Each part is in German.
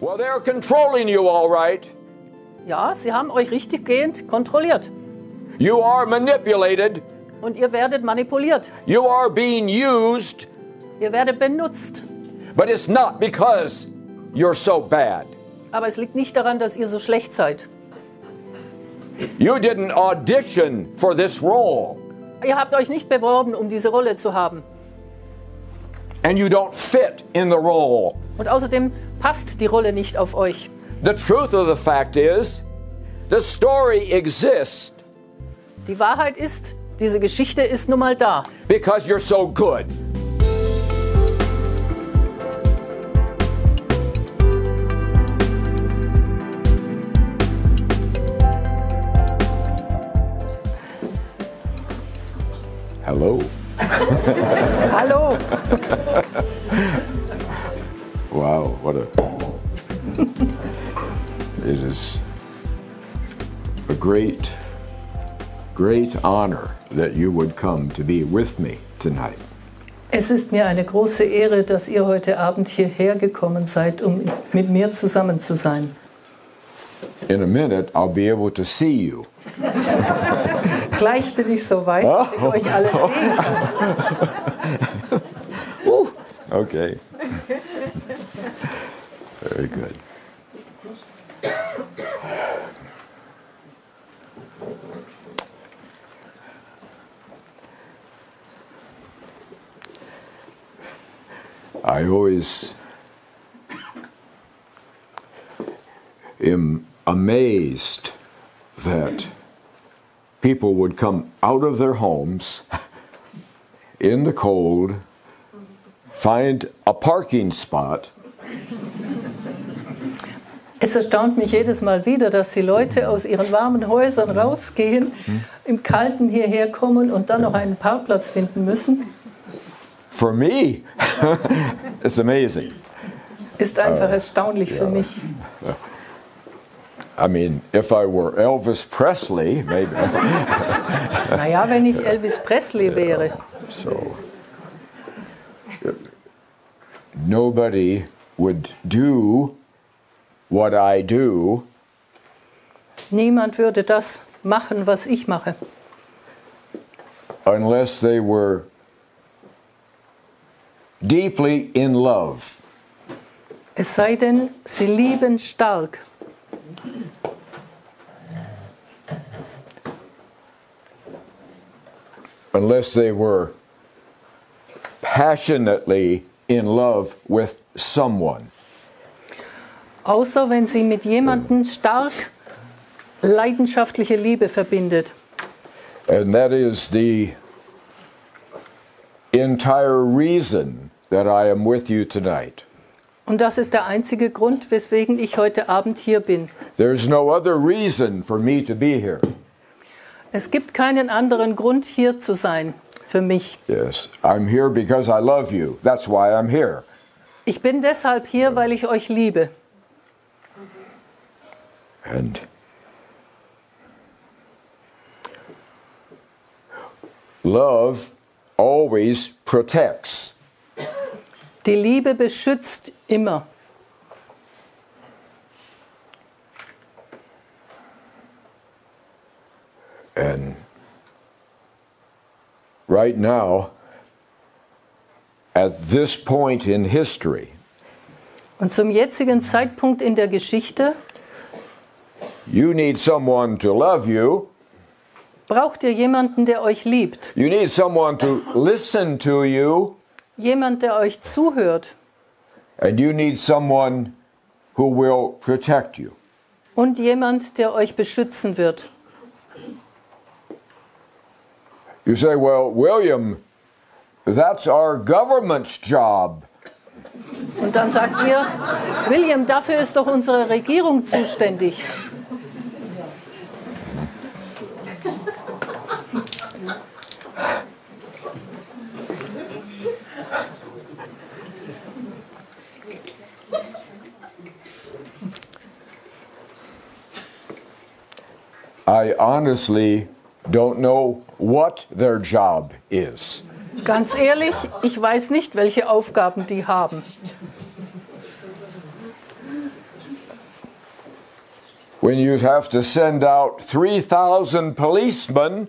Well, they're controlling you, all right. Ja, sie haben euch richtiggehend kontrolliert. You are manipulated. Und ihr werdet manipuliert. You are being used. Ihr werdet benutzt. But it's not because you're so bad. Aber es liegt nicht daran, dass ihr so schlecht seid. You didn't audition for this role. Ihr habt euch nicht beworben, um diese Rolle zu haben. And you don't fit in the role. Und außerdem passt die Rolle nicht auf euch. The truth of the fact is, the story exists. Die Wahrheit ist, diese Geschichte ist nun mal da. Because you're so good. Hello. Hallo. Wow, what a... It is a great honor that you would come to be with me tonight. Es ist mir eine große Ehre, dass ihr heute Abend hierher gekommen seid, um mit mir zusammen zu sein. In a minute, I'll be able to see you. Gleich bin ich so weit, dass ich euch alle sehen kann. Okay. Very good. I always am amazed that people would come out of their homes in the cold, find a parking spot. Es erstaunt mich jedes Mal wieder, dass die Leute aus ihren warmen Häusern rausgehen, im Kalten hierher kommen und dann noch einen Parkplatz finden müssen. For me, it's amazing. Ist einfach erstaunlich für mich. I mean, if I were Elvis Presley, maybe. Naja, wenn ich Elvis Presley wäre. So, nobody would do what I do. Niemand würde das machen, was ich mache. Unless they were deeply in love. Es sei denn, sie lieben stark. Unless they were passionately in love with someone. Außer wenn sie mit jemandem stark leidenschaftliche Liebe verbindet. And that is the entire reason that I am with you tonight. Und das ist der einzige Grund, weswegen ich heute Abend hier bin. There's no other reason for me to be here. Es gibt keinen anderen Grund, hier zu sein, für mich. Yes, I'm here because I love you. That's why I'm here. Ich bin deshalb hier, weil ich euch liebe. And love always protects. Die Liebe beschützt immer. And right now, at this point in history, Und zum jetzigen Zeitpunkt in der Geschichte you need someone to love you. braucht ihr jemanden, der euch liebt. You need someone to listen to you. Jemand, der euch zuhört. And you need someone who will protect you. Und jemand, der euch beschützen wird. You say, well, William, that's our government's job. Und dann sagt ihr, William, dafür ist doch unsere Regierung zuständig. I honestly don't know what their job is. Ganz ehrlich, ich weiß nicht, welche Aufgaben die haben. when you'd have to send out 3,000 policemen.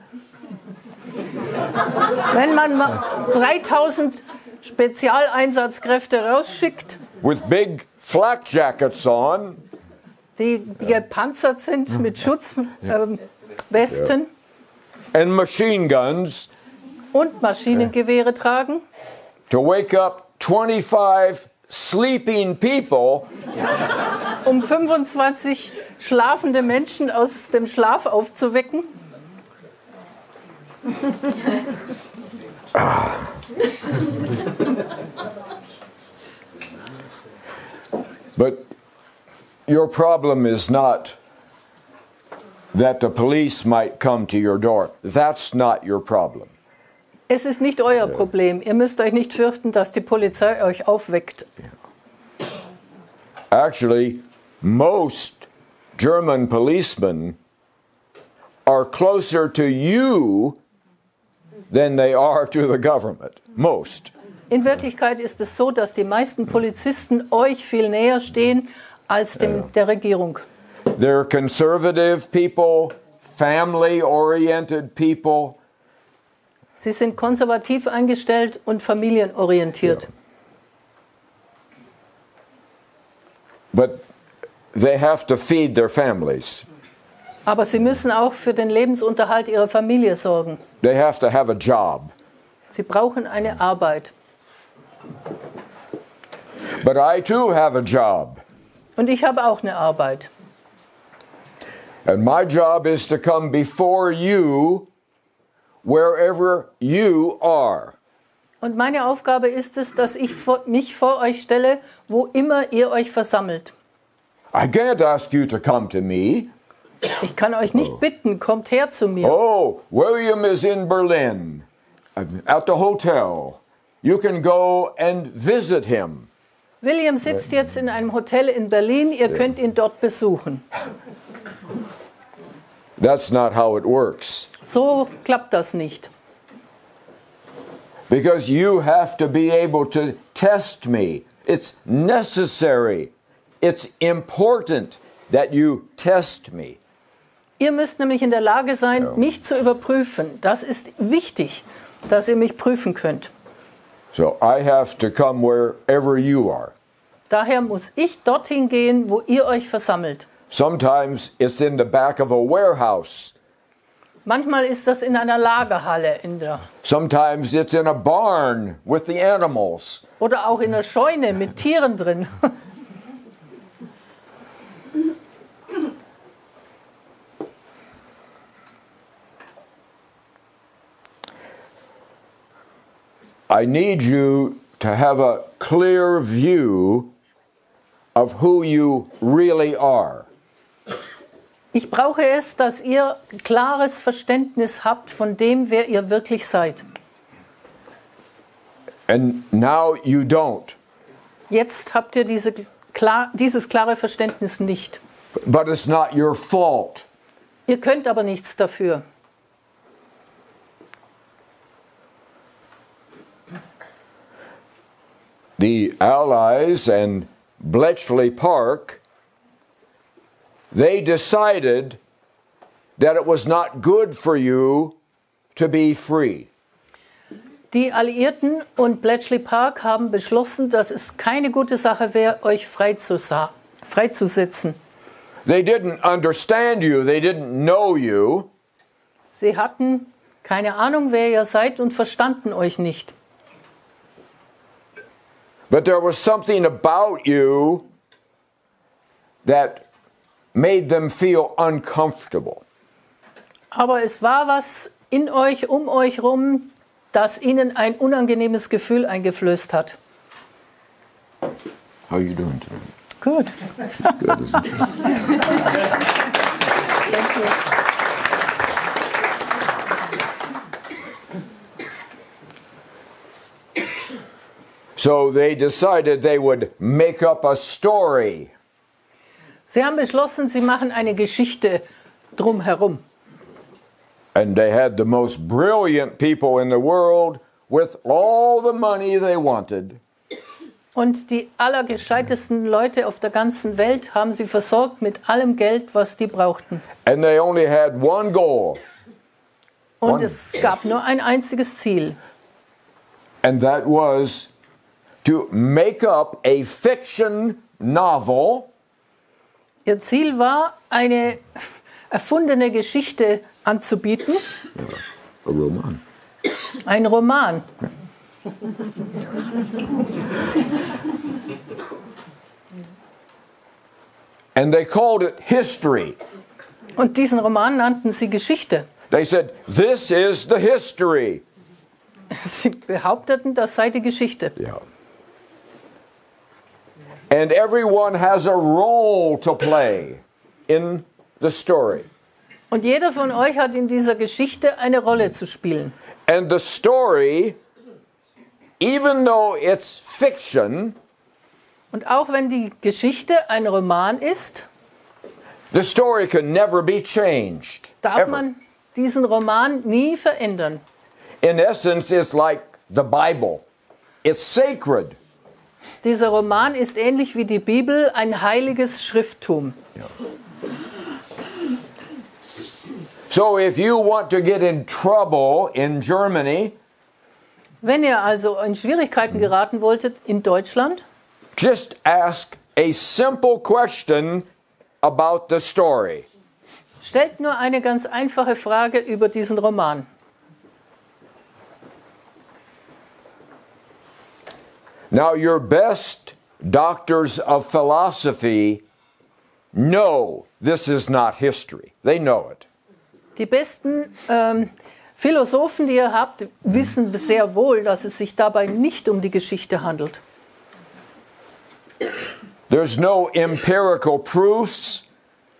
Wenn man 3000 Spezialeinsatzkräfte rausschickt, with big flak jackets on, die gepanzert sind mit Schutzwesten and machine guns, und Maschinengewehre tragen, to wake up 25 sleeping people, 25 schlafende Menschen aus dem Schlaf aufzuwecken. But your problem is not that the police might come to your door. That's not your problem. Es ist nicht euer Problem. Ihr müsst euch nicht fürchten, dass die Polizei euch aufweckt. Actually, most German policemen are closer to you than they are to the government. Most. In Wirklichkeit ist es so, dass die meisten Polizisten euch viel näher stehen als der Regierung. They're conservative people, family-oriented people. Sie sind konservativ eingestellt und familienorientiert. But they have to feed their families. Aber sie müssen auch für den Lebensunterhalt ihrer Familie sorgen. They have to have a job. Sie brauchen eine Arbeit. But I too have a job. Und ich habe auch eine Arbeit. And my job is to come before you wherever you are. Und meine Aufgabe ist es, dass ich mich vor euch stelle, wo immer ihr euch versammelt. I can't ask you to come to me. Ich kann euch nicht bitten, kommt her zu mir. Oh, William is in Berlin at the hotel. You can go and visit him. William sitzt jetzt in einem Hotel in Berlin, ihr könnt ihn dort besuchen. That's not how it works. So klappt das nicht. Because you have to be able to test me. It's necessary. It's important that you test me. Ihr müsst nämlich in der Lage sein, mich zu überprüfen. Das ist wichtig, dass ihr mich prüfen könnt. So I have to come wherever you are. Daher muss ich dorthin gehen, wo ihr euch versammelt. Sometimes it's in the back of a warehouse. Manchmal ist das in einer Lagerhalle Sometimes it's in a barn with the animals. Oder auch in einer Scheune mit Tieren drin. I need you to have a clear view of who you really are. Ich brauche es, dass ihr ein klares Verständnis habt von dem, wer ihr wirklich seid. And now you don't. Jetzt habt ihr dieses klare Verständnis nicht. But it's not your fault. Ihr könnt aber nichts dafür. The Allies and Bletchley Park, they decided that it was not good for you to be free. Die Alliierten und Bletchley Park haben beschlossen, dass es keine gute Sache wäre, euch freizusetzen. They didn't understand you, they didn't know you. Sie hatten keine Ahnung, wer ihr seid und verstanden euch nicht. But there was something about you that made them feel uncomfortable. Aber es war was in euch, um euch rum, das ihnen ein unangenehmes Gefühl eingeflößt hat. How are you doing today? Gut. She's good, isn't she? So they decided they would make up a story. Sie haben beschlossen, sie machen eine Geschichte drumherum. And they had the most brilliant people in the world with all the money they wanted. Und die allergescheitesten Leute auf der ganzen Welt haben sie versorgt mit allem Geld, was die brauchten. And they only had one goal. Und es gab nur ein einziges Ziel. And that was to make up a fiction novel. Ihr Ziel war, eine erfundene Geschichte anzubieten. A Roman. Ein Roman. And they called it history. Und diesen Roman nannten sie Geschichte. They said, this is the history. Sie behaupteten, das sei die Geschichte. Yeah. And everyone has a role to play in the story. Und jeder von euch hat in dieser Geschichte eine Rolle zu spielen. And the story, even though it's fiction, Und auch wenn die Geschichte ein Roman ist, the story can never be changed. darf Ever. man diesen Roman nie verändern. In essence, it's like the Bible. It's sacred. Dieser Roman ist ähnlich wie die Bibel ein heiliges Schrifttum. So if you want to get in trouble in Germany, Wenn ihr also in Schwierigkeiten geraten wolltet in Deutschland, just ask a simple question about the story. stellt nur eine ganz einfache Frage über diesen Roman. Now, your best doctors of philosophy know this is not history. They know it. Die besten Philosophen, die ihr habt, wissen sehr wohl, dass es sich dabei nicht um die Geschichte handelt. There's no empirical proofs.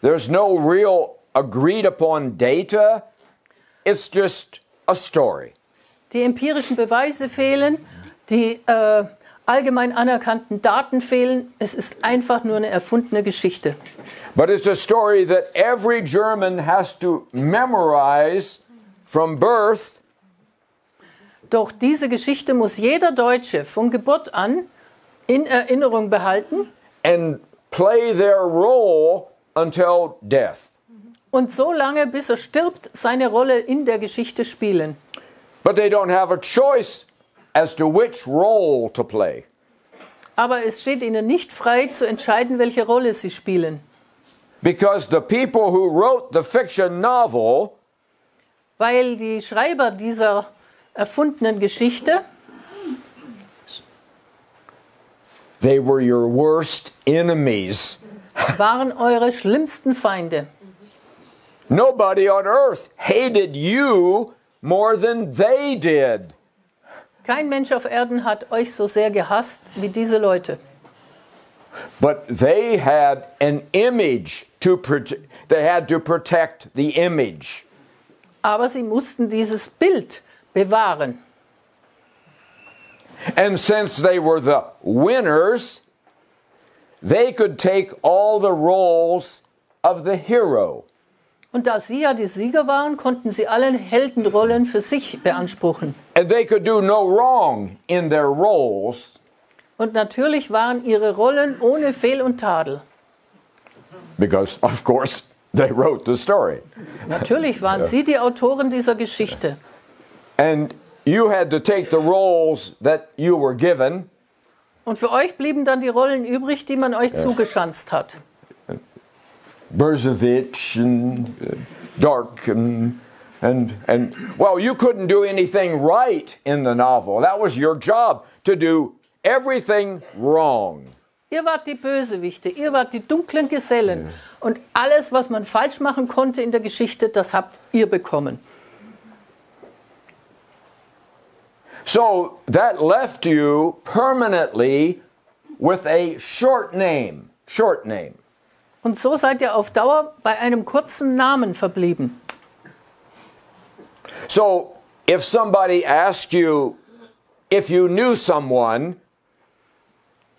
There's no real agreed upon data. It's just a story. Die empirischen Beweise fehlen, die allgemein anerkannten Daten fehlen. Es ist einfach nur eine erfundene Geschichte. But it's a story that every German has to memorize from birth Doch diese Geschichte muss jeder Deutsche von Geburt an in Erinnerung behalten and play their role until death. und so lange, bis er stirbt, seine Rolle in der Geschichte spielen. But they don't have a choice as to which role to play. Aber es steht ihnen nicht frei, zu entscheiden, welche Rolle sie spielen. Because the people who wrote the fiction novel Weil die Schreiber dieser erfundenen Geschichte, they were your worst enemies. waren eure schlimmsten Feinde. Nobody on earth hated you more than they did. Kein Mensch auf Erden hat euch so sehr gehasst wie diese Leute. But they had an image to they had to protect the image. Aber sie mussten dieses Bild bewahren. And since they were the winners, they could take all the roles of the hero. Und da sie ja die Sieger waren, konnten sie alle Heldenrollen für sich beanspruchen. And they could do no wrong in their roles. Und natürlich waren ihre Rollen ohne Fehl und Tadel. Because, of course, they wrote the story. Natürlich waren sie die Autoren dieser Geschichte. And you had to take the roles that you were given. Und für euch blieben dann die Rollen übrig, die man euch zugeschanzt hat. Berzovich and Dark and well, you couldn't do anything right in the novel. That was your job, to do everything wrong. Ihr wart die Bösewichte, ihr wart die dunklen Gesellen. Und alles, was man falsch machen konnte in der Geschichte, das habt ihr bekommen. So that left you permanently with a short name. Short name. Und so seid ihr auf Dauer bei einem kurzen Namen verblieben. So if somebody asked you if you knew someone,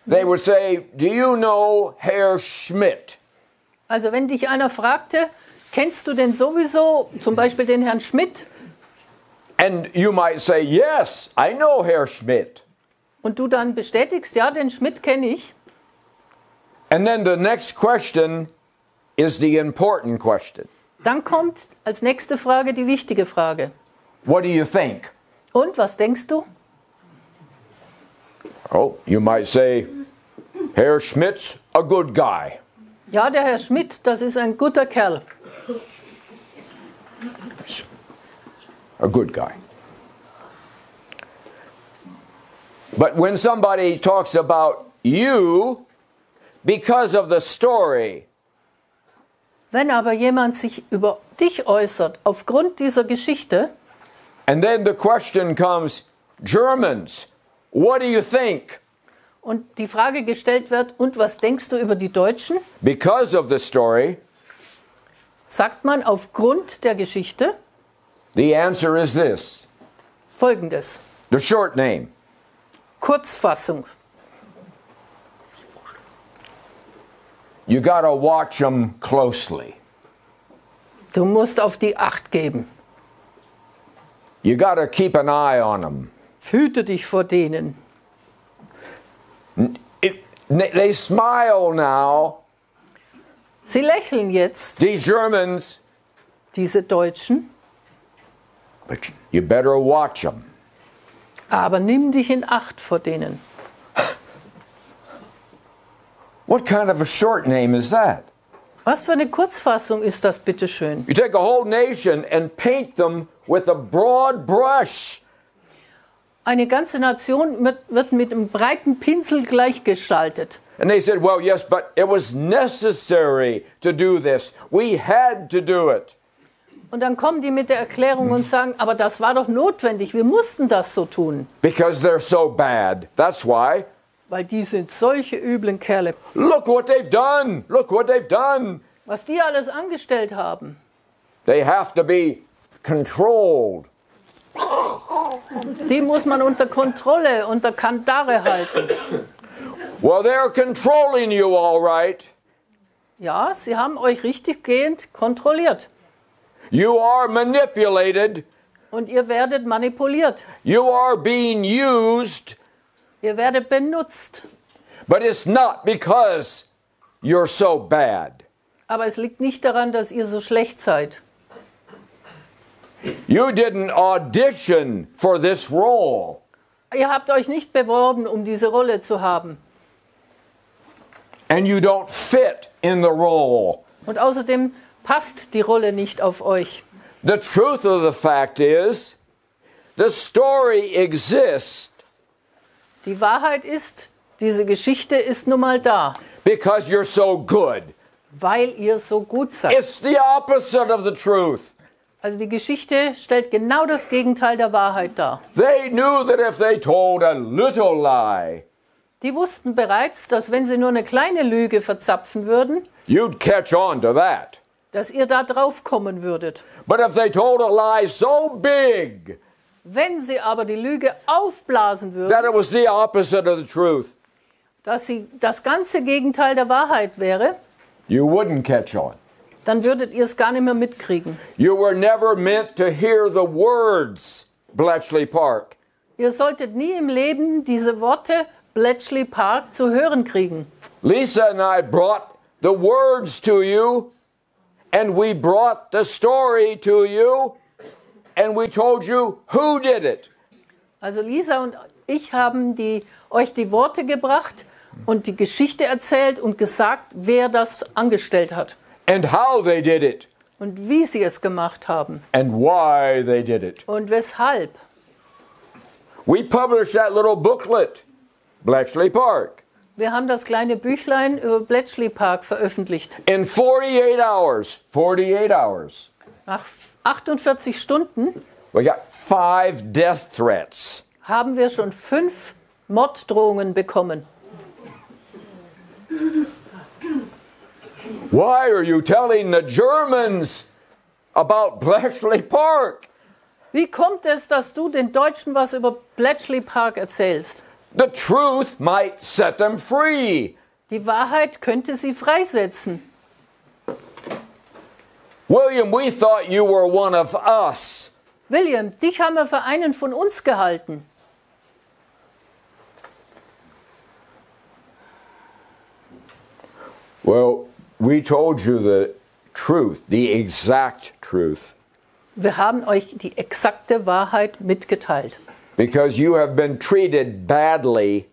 they would say, "Do you know Herr Schmidt?" Also wenn dich einer fragte, kennst du denn sowieso zum Beispiel den Herrn Schmidt? And you might say, "Yes, I know Herr Schmidt." und du dann bestätigst, ja, den Schmidt kenne ich. And then the next question is the important question. Dann kommt als nächste Frage die wichtige Frage. What do you think? Und, was denkst du? Oh, you might say, Herr Schmidt's a good guy. Ja, der Herr Schmidt, das ist ein guter Kerl. A good guy. But when somebody talks about you because of the story, wenn aber jemand sich über dich äußert aufgrund dieser Geschichte, and then the question comes, Germans, what do you think? Und die Frage gestellt wird, und was denkst du über die Deutschen? Because of the story, sagt man aufgrund der Geschichte the answer is this. Folgendes. The short name. Kurzfassung. You gotta watch them closely. Du musst auf die Acht geben. You gotta keep an eye on them. Hüte dich vor denen. They smile now. Sie lächeln jetzt, These Germans. diese Deutschen, But you better watch them. aber nimm dich in Acht vor denen. What kind of a short name is that? Was für eine Kurzfassung ist das, bitteschön? You take a whole nation and paint them with a broad brush. Eine ganze Nation wird mit einem breiten Pinsel gleichgestaltet. And they said, well, yes, but it was necessary to do this. We had to do it. Und dann kommen die mit der Erklärung und sagen, aber das war doch notwendig, wir mussten das so tun. Because they're so bad. That's why. Weil die sind solche üblen Kerle. Look what they've done. Look what they've done. Was die alles angestellt haben. They have to be controlled. Die muss man unter Kontrolle, unter Kandare halten. Well, they're controlling you all right. Ja, sie haben euch richtiggehend kontrolliert. You are manipulated. Und ihr werdet manipuliert. You are being used. Ihr werdet benutzt. But it's not because you're so bad. Aber es liegt nicht daran, dass ihr so schlecht seid. You didn't audition for this role. Ihr habt euch nicht beworben, um diese Rolle zu haben. And you don't fit in the role. Und außerdem passt die Rolle nicht auf euch. The truth of the fact is, the story exists Die Wahrheit ist, diese Geschichte ist nun mal da, because you're so good. weil ihr so gut seid. It's the opposite of the truth. Also die Geschichte stellt genau das Gegenteil der Wahrheit dar. They knew that if they told a little lie, Die wussten bereits, dass wenn sie nur eine kleine Lüge verzapfen würden, you'd catch on to that. dass ihr da drauf kommen würdet. But if they told a lie so big Wenn sie aber die Lüge aufblasen würden, that it was the opposite of the truth, dass sie das ganze Gegenteil der Wahrheit wäre, you wouldn't catch on. dann würdet ihr es gar nicht mehr mitkriegen. You were never meant to hear the words, Bletchley Park. Ihr solltet nie im Leben diese Worte Bletchley Park zu hören kriegen. Lisa and I brought the words to you, and we brought the story to you, and we told you who did it. Also Lisa und ich haben euch die Worte gebracht und die Geschichte erzählt und gesagt, wer das angestellt hat. And how they did it. Und wie sie es gemacht haben. And why they did it. Und weshalb. We published that little booklet, Bletchley Park, Wir haben das kleine Büchlein über Bletchley Park veröffentlicht. in 48 hours. 48 hours. Nach 48 Stunden We got 5 death threats. haben wir schon 5 Morddrohungen bekommen. Why are you telling the Germans about Bletchley Park? Wie kommt es, dass du den Deutschen was über Bletchley Park erzählst? The truth might set them free. Die Wahrheit könnte sie freisetzen. William, we thought you were one of us. William, dich haben wir für einen von uns gehalten. Well, we told you the truth, the exact truth. Wir haben euch die exakte Wahrheit mitgeteilt. Because you have been treated badly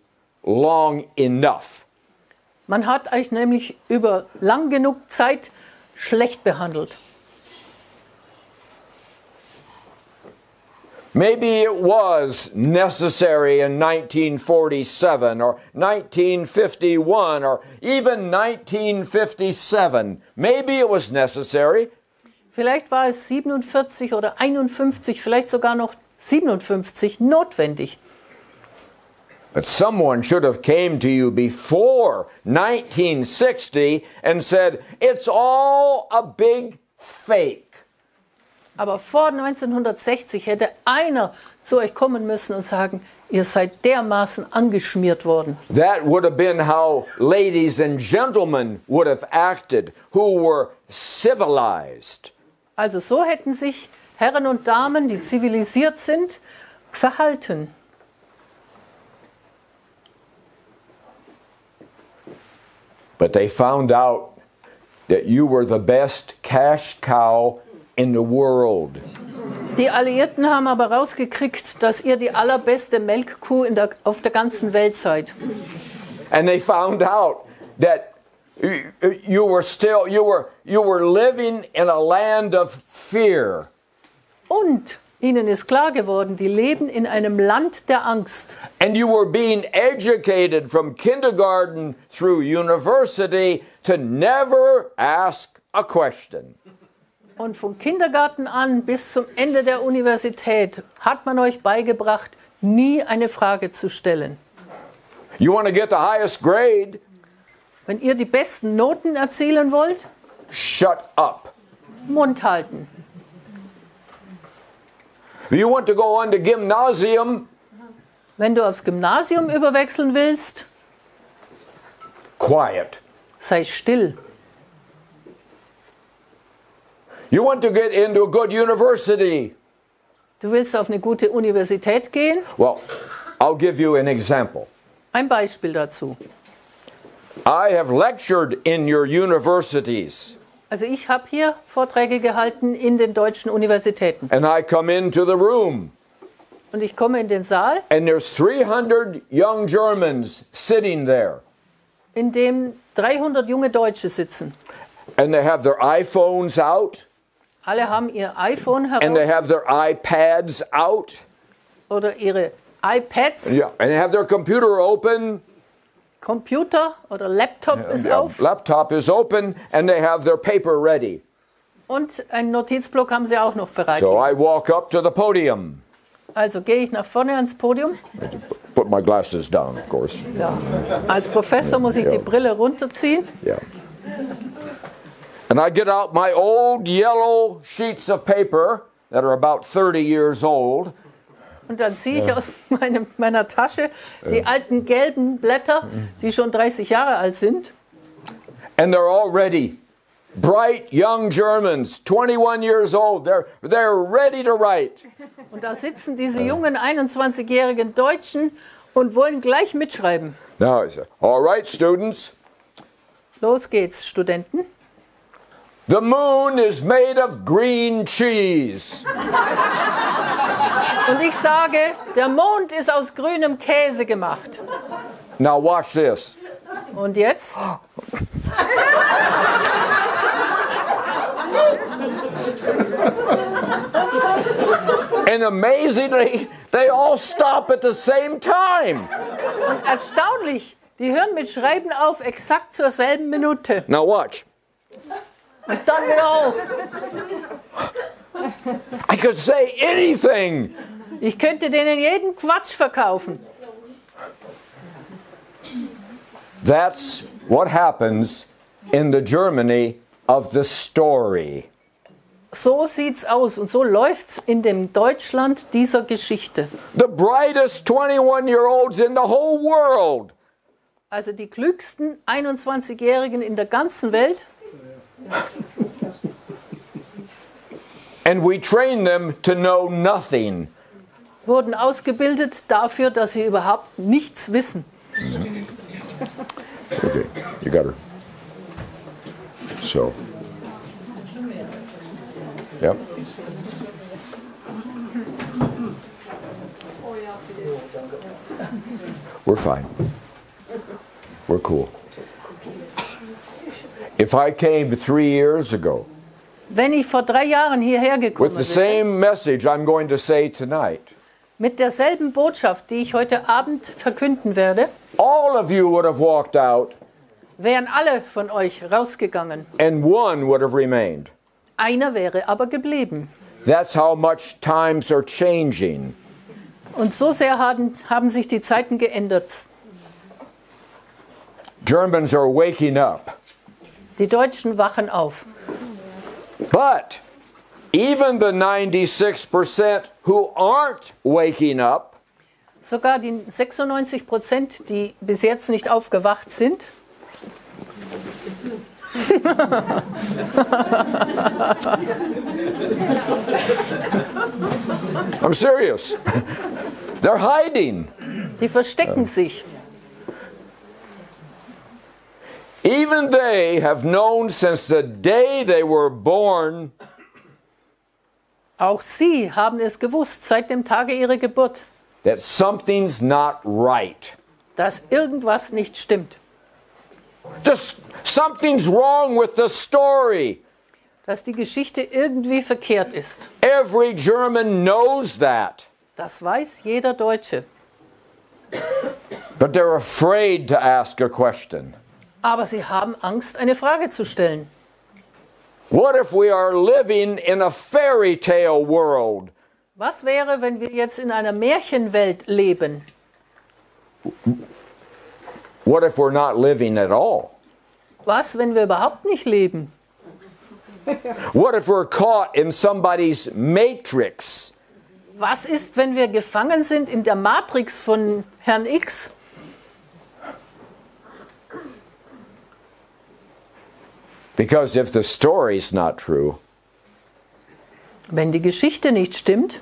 long enough. Man hat euch nämlich über lang genug Zeit schlecht behandelt. Maybe it was necessary in 1947 or 1951 or even 1957. Maybe it was necessary. Vielleicht war es 47 oder 51, vielleicht sogar noch 57 notwendig. But someone should have came to you before 1960 and said, it's all a big fake. Aber vor 1960 hätte einer zu euch kommen müssen und sagen, ihr seid dermaßen angeschmiert worden. That would have been how ladies and gentlemen would have acted, who were civilized. Also so hätten sich Herren und Damen, die zivilisiert sind, verhalten. But they found out that you were the best cash cow in the world. Die Alliierten haben aber rausgekriegt, dass ihr die allerbeste Melkkuh auf der ganzen Welt seid. And they found out that you were living in a land of fear. Und ihnen ist klar geworden, die leben in einem Land der Angst. And you were being educated from kindergarten through university to never ask a question. Und vom Kindergarten an bis zum Ende der Universität hat man euch beigebracht, nie eine Frage zu stellen. You want to get the highest grade? Wenn ihr die besten Noten erzielen wollt, Shut up. Mund halten. You want to go on to gymnasium? Wenn du aufs Gymnasium überwechseln willst, Quiet. sei still. You want to get into a good university? Du willst auf eine gute Universität gehen? Well, I'll give you an example. Ein Beispiel dazu. I have lectured in your universities, Also ich habe hier Vorträge gehalten in den deutschen Universitäten. and I come into the room, Und ich komme in den Saal, and there's 300 young Germans sitting there, in dem 300 junge Deutsche sitzen. and they have their iPhones out, Alle haben ihr iPhone and they heraus have their iPads out, oder ihre iPads, yeah, and they have their computer open. Computer oder Laptop ist auf Laptop is open, and they have their paper ready. und einen Notizblock haben sie auch noch bereit. So I walk up to the podium, Also gehe ich nach vorne ans Podium. put my glasses down, of course. Ja. Als Professor muss ich die Brille runterziehen. Yeah. And I get out my old yellow sheets of paper that are about 30 years old. Und dann ziehe ich aus meiner Tasche die alten gelben Blätter, die schon 30 Jahre alt sind. And they're already bright young Germans, 21 years old. They're ready to write. Und da sitzen diese jungen 21-jährigen Deutschen und wollen gleich mitschreiben. Now I say, all right, students. Los geht's, Studenten. The moon is made of green cheese. Und ich sage, der Mond ist aus grünem Käse gemacht. Now watch this. Und jetzt? And amazingly, they all stop at the same time. Und erstaunlich, die hören mit Schreiben auf exakt zur selben Minute. Now watch. Und dann wieder auf. I could say anything. Ich könnte denen jeden Quatsch verkaufen. That's what happens in the Germany of the story. So sieht's aus und so läuft's in dem Deutschland dieser Geschichte. The brightest 21-year-olds in the whole world. Also die klügsten 21-Jährigen in der ganzen Welt. And we train them to know nothing. Wurden ausgebildet dafür, dass sie überhaupt nichts wissen. Okay, you got her. So, yep. We're fine. We're cool. If I came 3 years ago Wenn ich vor 3 Jahren hierher gekommen with the wäre, same message I'm going to say tonight, mit derselben Botschaft, die ich heute Abend verkünden werde, all of you would have walked out wären alle von euch rausgegangen. and one would have remained. Einer wäre aber geblieben. That's how much times are changing. Und so sehr haben sich die Zeiten geändert. Germans are waking up. Die Deutschen wachen auf. But even the 96% who aren't waking up Sogar die 96%, die bis jetzt nicht aufgewacht sind, I'm serious. They're hiding. die verstecken sich. Even they have known since the day they were born Auch sie haben es gewusst, seit dem Tage ihrer Geburt, that something's not right. dass irgendwas nicht stimmt. Just something's wrong with the story. Dass die Geschichte irgendwie verkehrt ist. Every German knows that. Das weiß jeder Deutsche. But they're afraid to ask a question. Aber sie haben Angst, eine Frage zu stellen. What if we are living in a fairy tale world? Was wäre, wenn wir jetzt in einer Märchenwelt leben? What if we're not living at all? Was, wenn wir überhaupt nicht leben? What if we're caught in somebody's matrix? Was ist, wenn wir gefangen sind in der Matrix von Herrn X? Because if the story's not true, Wenn die Geschichte nicht stimmt,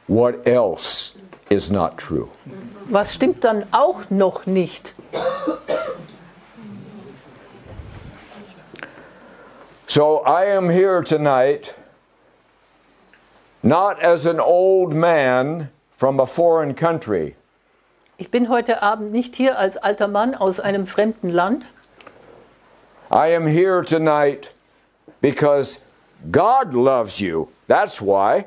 what else is not true? was stimmt dann auch noch nicht? So I am here tonight not as an old man from a foreign country, Ich bin heute Abend nicht hier als alter Mann aus einem fremden Land. I am here tonight because God loves you. That's why.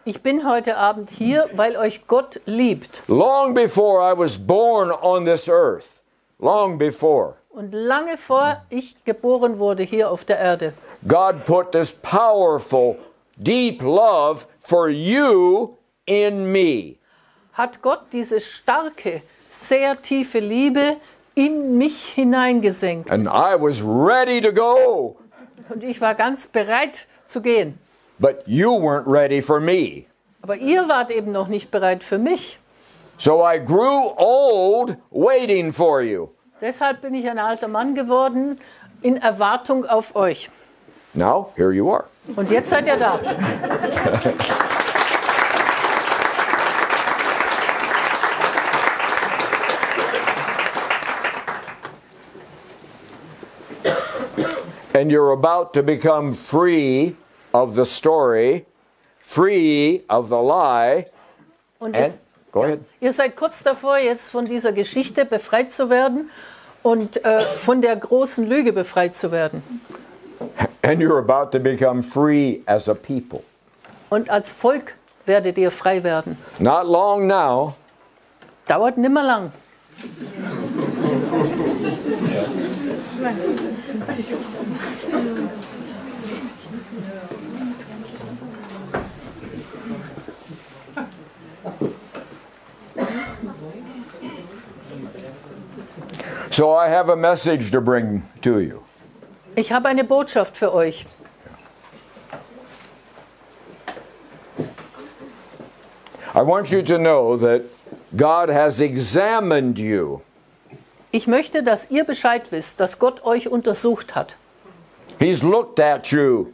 Ich bin heute Abend hier, weil euch Gott liebt. Long before I was born on this earth, long before, Und lange vor ich geboren wurde hier auf der Erde, God put this powerful, deep love for you in me. hat Gott diese starke, sehr tiefe Liebe in mich hineingesenkt. And I was ready to go, Und ich war ganz bereit zu gehen. but you weren't ready for me. Aber ihr wart eben noch nicht bereit für mich. So I grew old waiting for you. Deshalb bin ich ein alter Mann geworden in Erwartung auf euch. Now, here you are. Und jetzt seid ihr da. And you're about to become free of the story, free of the lie, Und and go ahead. ihr seid kurz davor, jetzt von dieser Geschichte befreit zu werden und von der großen Lüge befreit zu werden. And you're about to become free as a people. Und als Volk werdet ihr frei werden. Not long now, Dauert nimmer lang. so I have a message to bring to you. Ich habe eine Botschaft für euch. I want you to know that God has examined you. Ich möchte, dass ihr Bescheid wisst, dass Gott euch untersucht hat. He's looked at you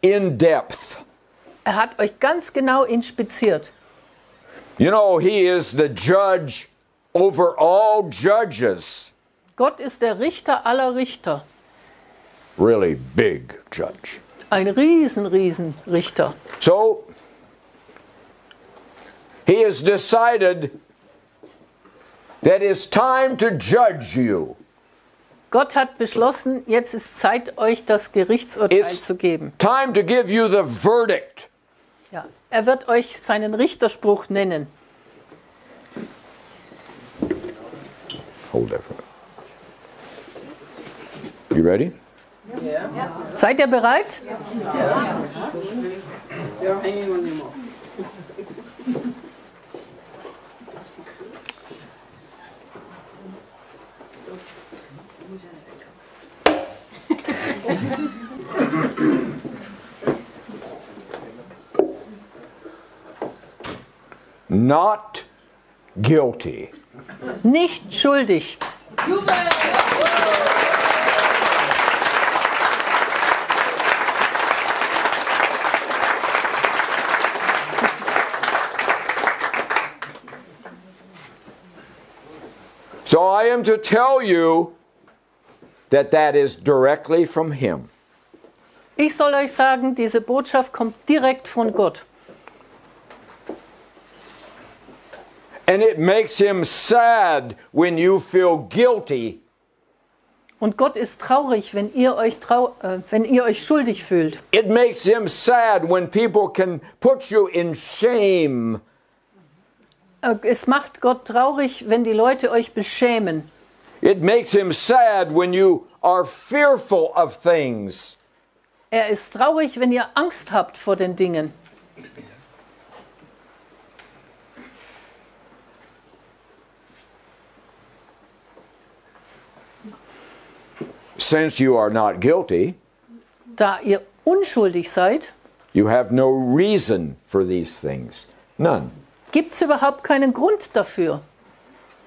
in depth. Er hat euch ganz genau inspiziert. You know, He is the judge over all judges. Gott ist der Richter aller Richter. Really big judge. Ein riesen Richter. So, he has decided that it's time to judge you. Gott hat beschlossen, jetzt ist Zeit, euch das Gerichtsurteil zu geben. Time to give you the verdict. Ja, er wird euch seinen Richterspruch nennen. Hold that for You ready? Ja. Seid ihr bereit? Ja. You're hanging on your mouth. Not guilty. Nicht schuldig. So I am to tell you that is directly from him. Ich soll euch sagen, diese Botschaft kommt direkt von Gott. And it makes him sad when you feel guilty. Und Gott ist traurig, wenn ihr euch schuldig fühlt. It makes him sad when people can put you in shame. Es macht Gott traurig, wenn die Leute euch beschämen. It makes him sad when you are fearful of things. Er ist traurig, wenn ihr Angst habt vor den Dingen. Since you are not guilty, Da ihr unschuldig seid, you have no reason for these things. None. gibt es überhaupt keinen Grund dafür.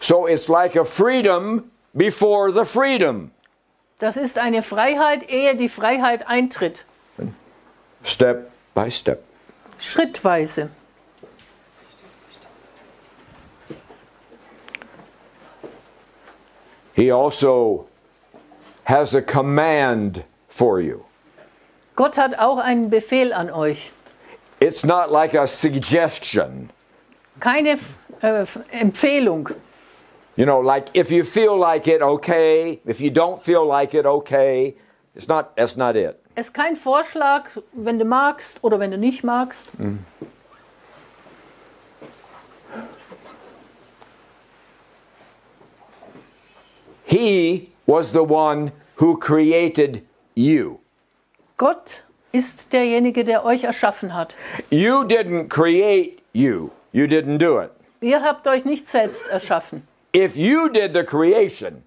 So it's like a freedom before the freedom. Das ist eine Freiheit, ehe die Freiheit eintritt. Step by step. Schrittweise. He also has a command for you. Gott hat auch einen Befehl an euch. It's not like a suggestion. Keine Empfehlung. You know, like if you feel like it, okay. If you don't feel like it, okay. That's not it. Es ist kein Vorschlag, wenn du magst oder wenn du nicht magst. He was the one who created you. Gott ist derjenige, der euch erschaffen hat. You didn't create you. You didn't do it. Ihr habt euch nicht selbst erschaffen. If you did the creation,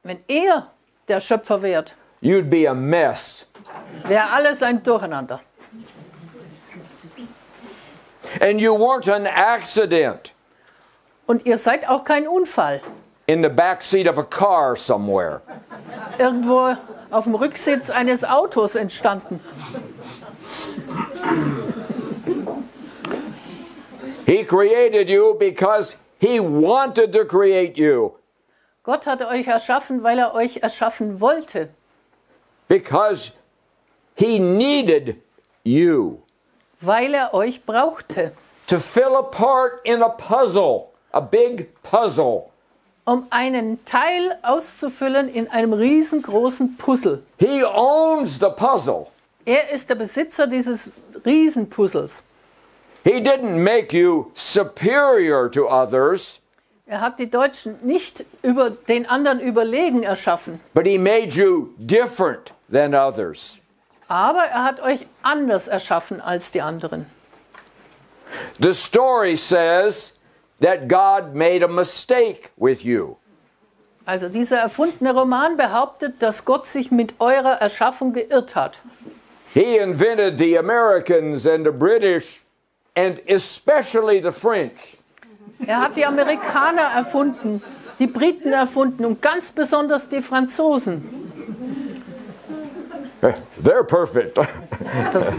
Wenn ihr der Schöpfer wärt, you'd be a mess. wäre alles ein Durcheinander. And you weren't an accident Und ihr seid auch kein Unfall. in the back seat of a car somewhere. Irgendwo auf dem Rücksitz eines Autos entstanden. He created you because he wanted to create you. Gott hat euch erschaffen, weil er euch erschaffen wollte. Because he needed you Weil er euch brauchte, to fill a part in a puzzle, a big puzzle. um einen Teil auszufüllen in einem riesengroßen Puzzle. He owns the puzzle. Er ist der Besitzer dieses Riesenpuzzles. He didn't make you superior to others, Er hat die Deutschen nicht über den anderen überlegen erschaffen, but he made you different than others. aber er hat euch anders erschaffen als die anderen. The story says that God made a mistake with you. Also dieser erfundene Roman behauptet, dass Gott sich mit eurer Erschaffung geirrt hat. He invented the Americans and the British and especially the French. Er hat die Amerikaner erfunden, die Briten erfunden und ganz besonders die Franzosen. They're perfect.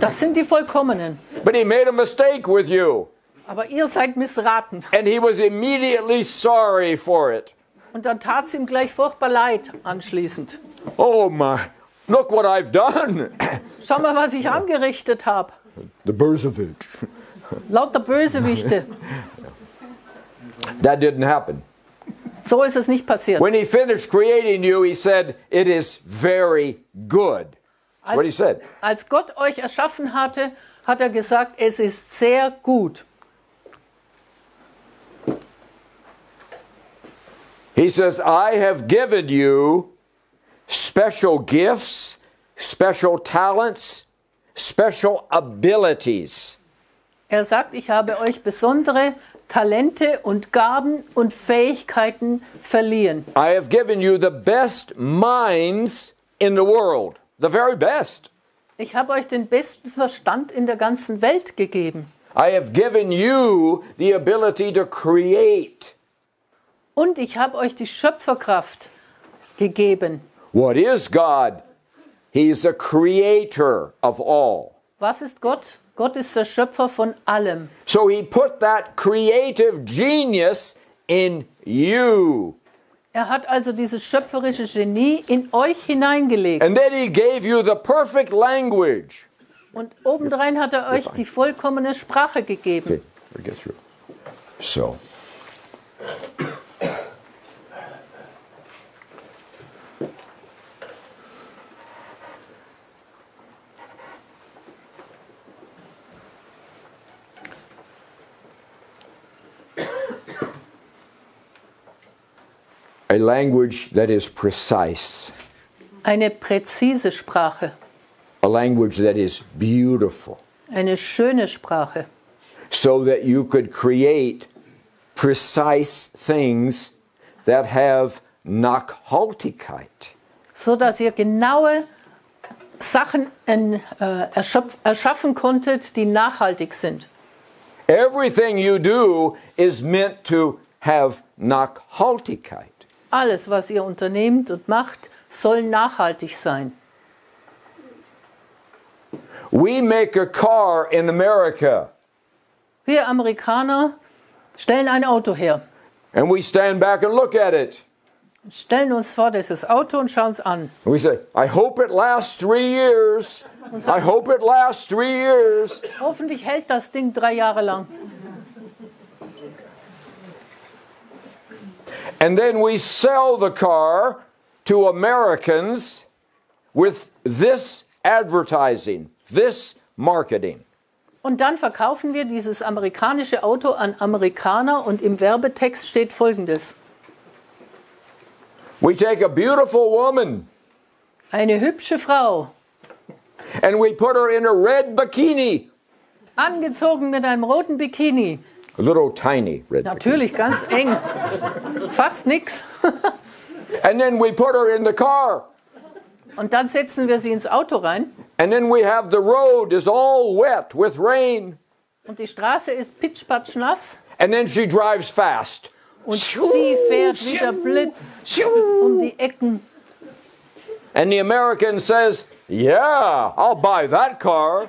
Das sind die Vollkommenen. But he made a mistake with you. Aber ihr seid missraten. And he was immediately sorry for it. Und dann tat es ihm gleich furchtbar leid anschließend. Oh my, look what I've done. Schau mal, was ich angerichtet habe. The Bösewicht. Lauter Bösewichte. That didn't happen. So ist es nicht passiert. When he finished creating you, he said, it is very good. That's what he said. Als Gott euch erschaffen hatte, hat er gesagt, es ist sehr gut. He says, I have given you special gifts, special talents, special abilities. Er sagt, ich habe euch besondere Talente und Gaben und Fähigkeiten verliehen. I have given you the best minds in the world, the very best. Ich habe euch den besten Verstand in der ganzen Welt gegeben. I have given you the ability to create. Und ich habe euch die Schöpferkraft gegeben. What is God? He is a creator of all. Was ist Gott? Gott ist der Schöpfer von allem. So he put that creative genius in you. Er hat also dieses schöpferische Genie in euch hineingelegt. And then he gave you the perfect language. Und obendrein hat er euch die vollkommene Sprache gegeben. Okay, we'll get through. So. A language that is precise. Eine präzise Sprache. A language that is beautiful. Eine schöne Sprache. So that you could create precise things that have Nachhaltigkeit. So dass ihr genaue Sachen erschaffen konntet, die nachhaltig sind. Everything you do is meant to have Nachhaltigkeit. Alles, was ihr unternehmt und macht, soll nachhaltig sein. We make a car in America. Wir Amerikaner stellen ein Auto her. And we stand back and look at it. Stellen uns vor dieses Auto und schauen es an. And we say, I hope it lasts 3 years. I hope it lasts 3 years. Hoffentlich hält das Ding 3 Jahre lang. And then we sell the car to Americans with this advertising, this marketing. Und dann verkaufen wir dieses amerikanische Auto an Amerikaner und im Werbetext steht Folgendes. We take a beautiful woman Eine hübsche Frau, and we put her in a red bikini. angezogen mit einem roten Bikini. A little tiny red Natürlich ganz eng, fast nix. bikini. And then we put her in the car. Und dann setzen wir sie ins Auto rein And then we have the road is all wet with rain. und die Straße ist pitschpatsch nass And then she drives fast. und sie fährt wie der Blitz um die Ecken. And the American says, yeah, I'll buy that car.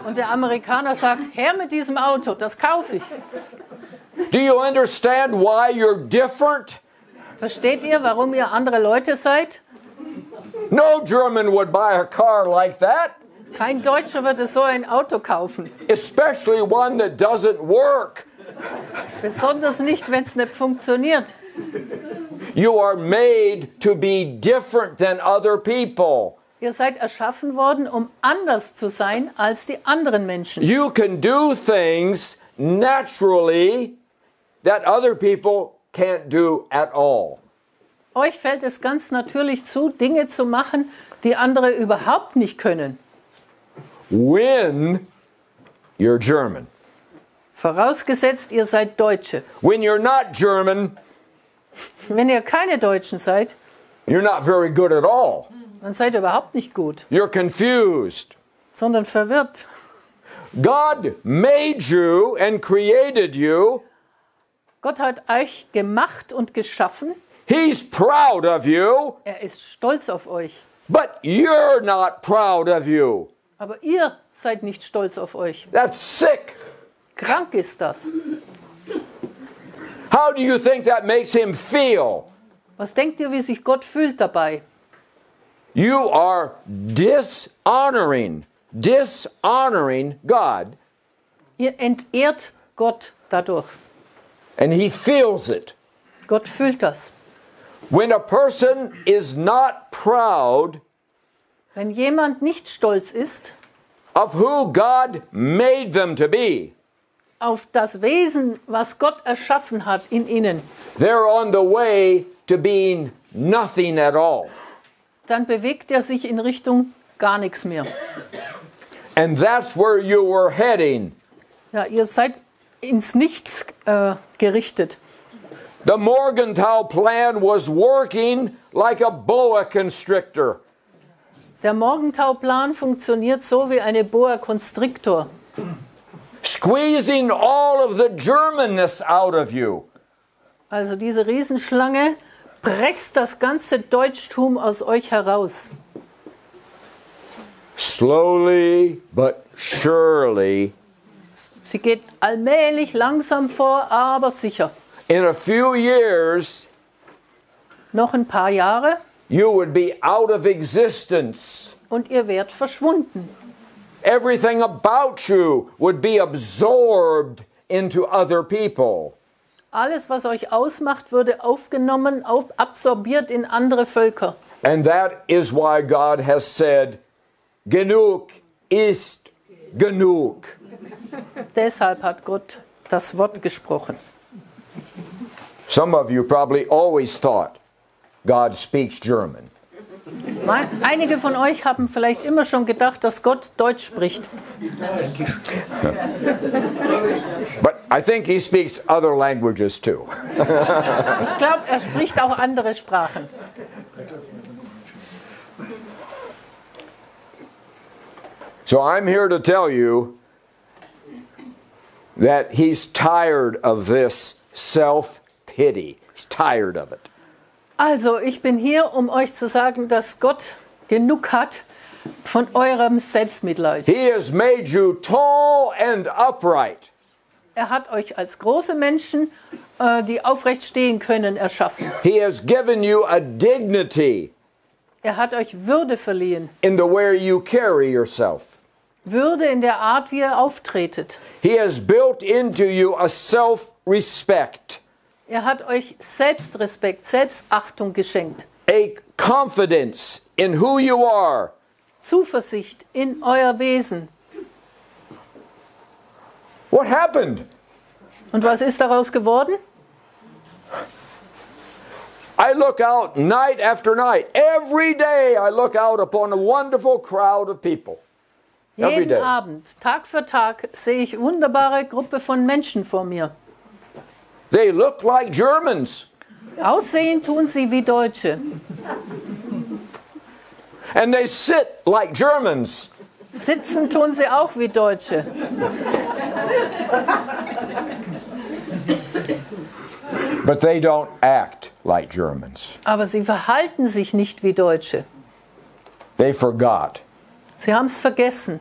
Und der Amerikaner sagt, her mit diesem Auto, das kaufe ich. Do you understand why you're different? Versteht ihr, warum ihr andere Leute seid? No German would buy a car like that, Kein Deutscher würde so ein Auto kaufen. especially one that doesn't work. Besonders nicht, wenn es nicht funktioniert. You are made to be different than other people. Ihr seid erschaffen worden, um anders zu sein als die anderen Menschen. You can do things naturally that other people can't do at all. Euch fällt es ganz natürlich zu, Dinge zu machen, die andere überhaupt nicht können. When you're German. Vorausgesetzt, ihr seid Deutsche. When you're not German, Wenn ihr keine Deutschen seid, you're not very good at all. dann seid ihr überhaupt nicht gut, You're confused. sondern verwirrt. God made you and created you. Gott hat euch gemacht und geschaffen. He's proud of you, Er ist stolz auf euch. but you're not proud of you. Aber ihr seid nicht stolz auf euch. That's sick. Krank ist das. How do you think that makes him feel? Was denkt ihr, wie sich Gott fühlt dabei? You are dishonoring God. Ihr entehrt Gott dadurch. And he feels it. Gott fühlt das. When a person is not proud Wenn jemand nicht stolz ist of who God made them to be, auf das Wesen, was Gott erschaffen hat in ihnen, they're on the way to being nothing at all. dann bewegt er sich in Richtung gar nichts mehr. And that's where you were heading. Ja, ihr seid ins Nichts gerichtet. The Morgenthau plan was working like a boa constrictor. Der Morgenthau-Plan funktioniert so wie eine Boa Constrictor. Squeezing all of the Germanness out of you. Also diese Riesenschlange presst das ganze Deutschtum aus euch heraus. Slowly but surely, Sie geht allmählich, langsam vor, aber sicher. in a few years, Noch ein paar Jahre you would be out of existence. und ihr wärt verschwunden. Everything about you would be absorbed into other people. Alles, was euch ausmacht, würde aufgenommen, absorbiert in andere Völker. And that is why God has said, genug ist genug. Deshalb hat Gott das Wort gesprochen. Some of you probably always thought God speaks German. Einige von euch haben vielleicht immer schon gedacht, dass Gott Deutsch spricht. But I think he speaks other languages too. Ich glaube, er spricht auch andere Sprachen. So I'm here to tell you that he's tired of this self-pity. He's tired of it. Also, ich bin hier, um euch zu sagen, dass Gott genug hat von eurem Selbstmitleid. He has made you tall and upright. Er hat euch als große Menschen, die aufrecht stehen können, erschaffen. He has given you a dignity Er hat euch Würde verliehen. in the way you carry yourself. Würde in der Art, wie ihr auftretet. He has built into you a self-respect, Er hat euch Selbstrespekt, Selbstachtung geschenkt. a confidence in who you are. Zuversicht in euer Wesen. What happened? Und was ist daraus geworden? I look out night after night. Every day I look out upon a wonderful crowd of people. Every Jeden day. Abend, Tag für Tag, sehe ich wunderbare Gruppe von Menschen vor mir. They look like Germans. Aussehen tun sie wie Deutsche. And they sit like Germans. Sitzen tun sie auch wie Deutsche. But they don't act like Germans. Aber sie verhalten sich nicht wie Deutsche. They forgot. Sie haben es vergessen.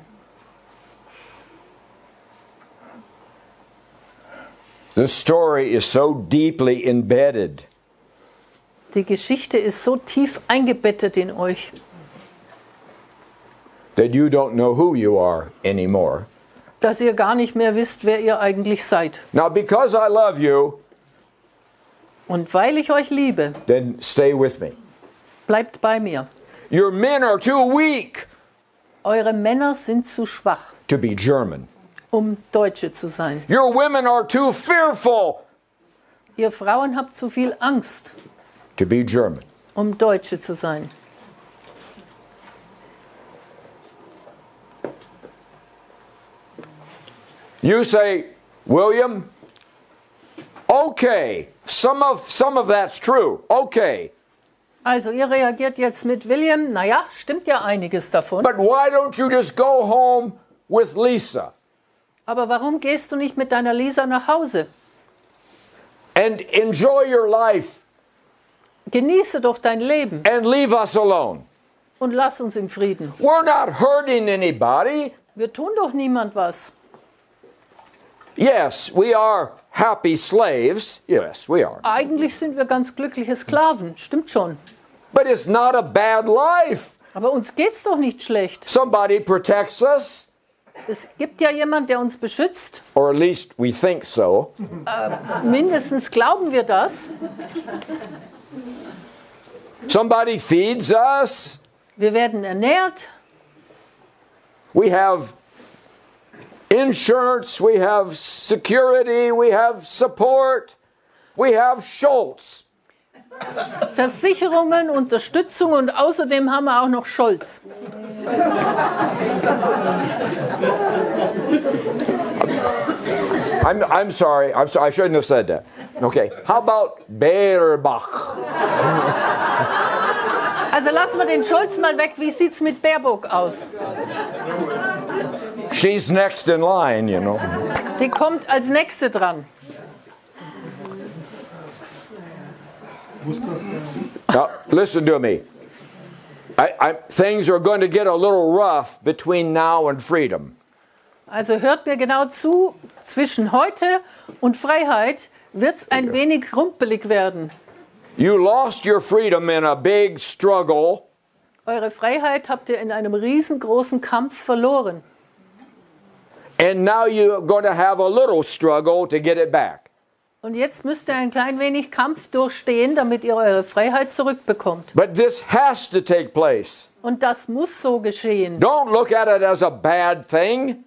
The story is so deeply embedded Die Geschichte ist so tief eingebettet in euch, that you don't know who you are anymore. dass ihr gar nicht mehr wisst, wer ihr eigentlich seid. Now, because I love you, Und weil ich euch liebe, then stay with me. bleibt bei mir. Your men are too weak Eure Männer sind zu schwach, to be German. um Deutsche zu sein. Your women are too fearful Ihr Frauen habt zu viel Angst, to be German. um Deutsche zu sein. You say, William, okay, some of that's true. Okay. Also ihr reagiert jetzt mit William, naja, stimmt ja einiges davon. But why don't you just go home with Lisa Aber warum gehst du nicht mit deiner Lisa nach Hause? and enjoy your life Genieße doch dein Leben and leave us alone? und lass uns in Frieden. We're not hurting anybody. Wir tun doch niemand was. Yes, we are happy slaves. Yes, we are. Eigentlich sind wir ganz glückliche Sklaven, stimmt schon. But it's not a bad life. Aber uns geht's doch nicht schlecht. Somebody protects us, Es gibt ja jemand, der uns beschützt. or at least we think so. Mindestens glauben wir das. Somebody feeds us. Wir werden ernährt. We have insurance, we have security, we have support, we have Schultz. Versicherungen, Unterstützung und außerdem haben wir auch noch Scholz. I'm sorry, I shouldn't have said that. Okay, how about Baerbach? Also lassen wir den Scholz mal weg. Wie sieht's mit Baerbock aus? She's next in line, you know. Die kommt als Nächste dran. Now, listen to me. Things are going to get a little rough between now and freedom. Also hört mir genau zu. Zwischen heute und Freiheit wird's ein wenig rumpelig werden. You lost your freedom in a big struggle. Eure Freiheit habt ihr in einem riesengroßen Kampf verloren. And now you're going to have a little struggle to get it back. Und jetzt müsst ihr ein klein wenig Kampf durchstehen, damit ihr eure Freiheit zurückbekommt. But this has to take place. Und das muss so geschehen. Don't look at it as a bad thing.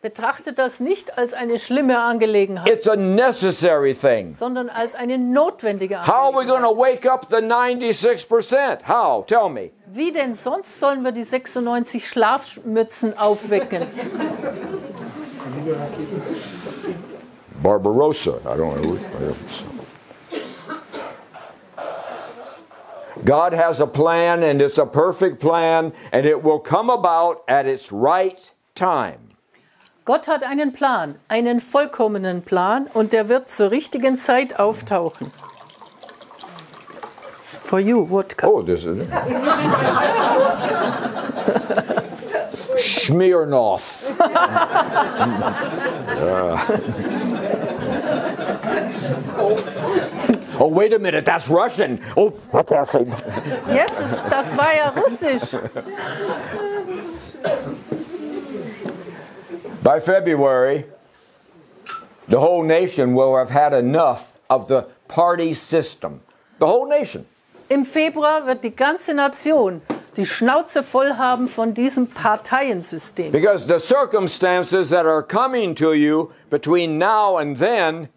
Betrachtet das nicht als eine schlimme Angelegenheit, It's a necessary thing. sondern als eine notwendige How are we Angelegenheit. going to wake up the 96%? How? Tell me. Wie denn sonst sollen wir die 96 Schlafmützen aufwecken? Barbarossa. I don't know. God has a plan, and it's a perfect plan, and it will come about at its right time. Gott hat einen Plan, einen vollkommenen Plan, und der wird zur richtigen Zeit auftauchen. For you, Wodka. Oh, this is it. Smirnoff. Oh, wait a minute, that's Russian. Oh, Yes, das war ja Russisch. by February, the whole nation will have had enough of the party system. The whole nation. Im Februar wird die ganze Nation die Schnauze voll haben von diesem Parteiensystem. Because the circumstances that are coming to you between now and then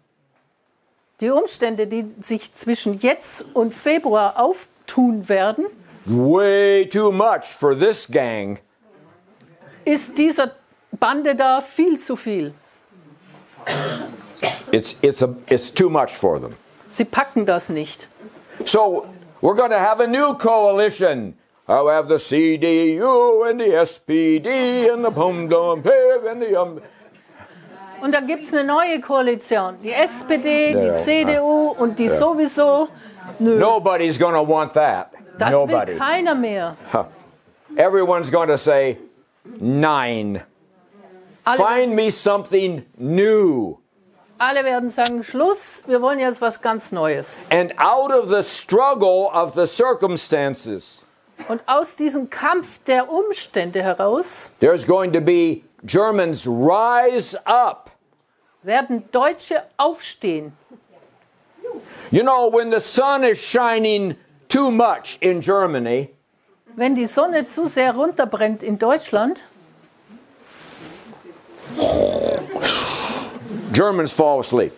Die Umstände, die sich zwischen jetzt und Februar auftun werden, way too much for this gang. ist dieser Bande da viel zu viel. It's too much for them. Sie packen das nicht. So we're going to have a new coalition. I'll have the CDU and the SPD and the Bum-Dum-Pig and the Und dann gibt es eine neue Koalition. Die SPD, Ja. die CDU und die sowieso. Nö, Nobody's going to want that. das Nobody. will keiner mehr. Everyone's going to say, nein. Alle, Find me something new. alle werden sagen, Schluss, wir wollen jetzt was ganz Neues. And out of the struggle of the circumstances, Und aus diesem Kampf der Umstände heraus there's going to be Germans rise up. werden Deutsche aufstehen. You know, when the sun is shining too much in Germany, Wenn die Sonne zu sehr runterbrennt in Deutschland, Germans fall asleep.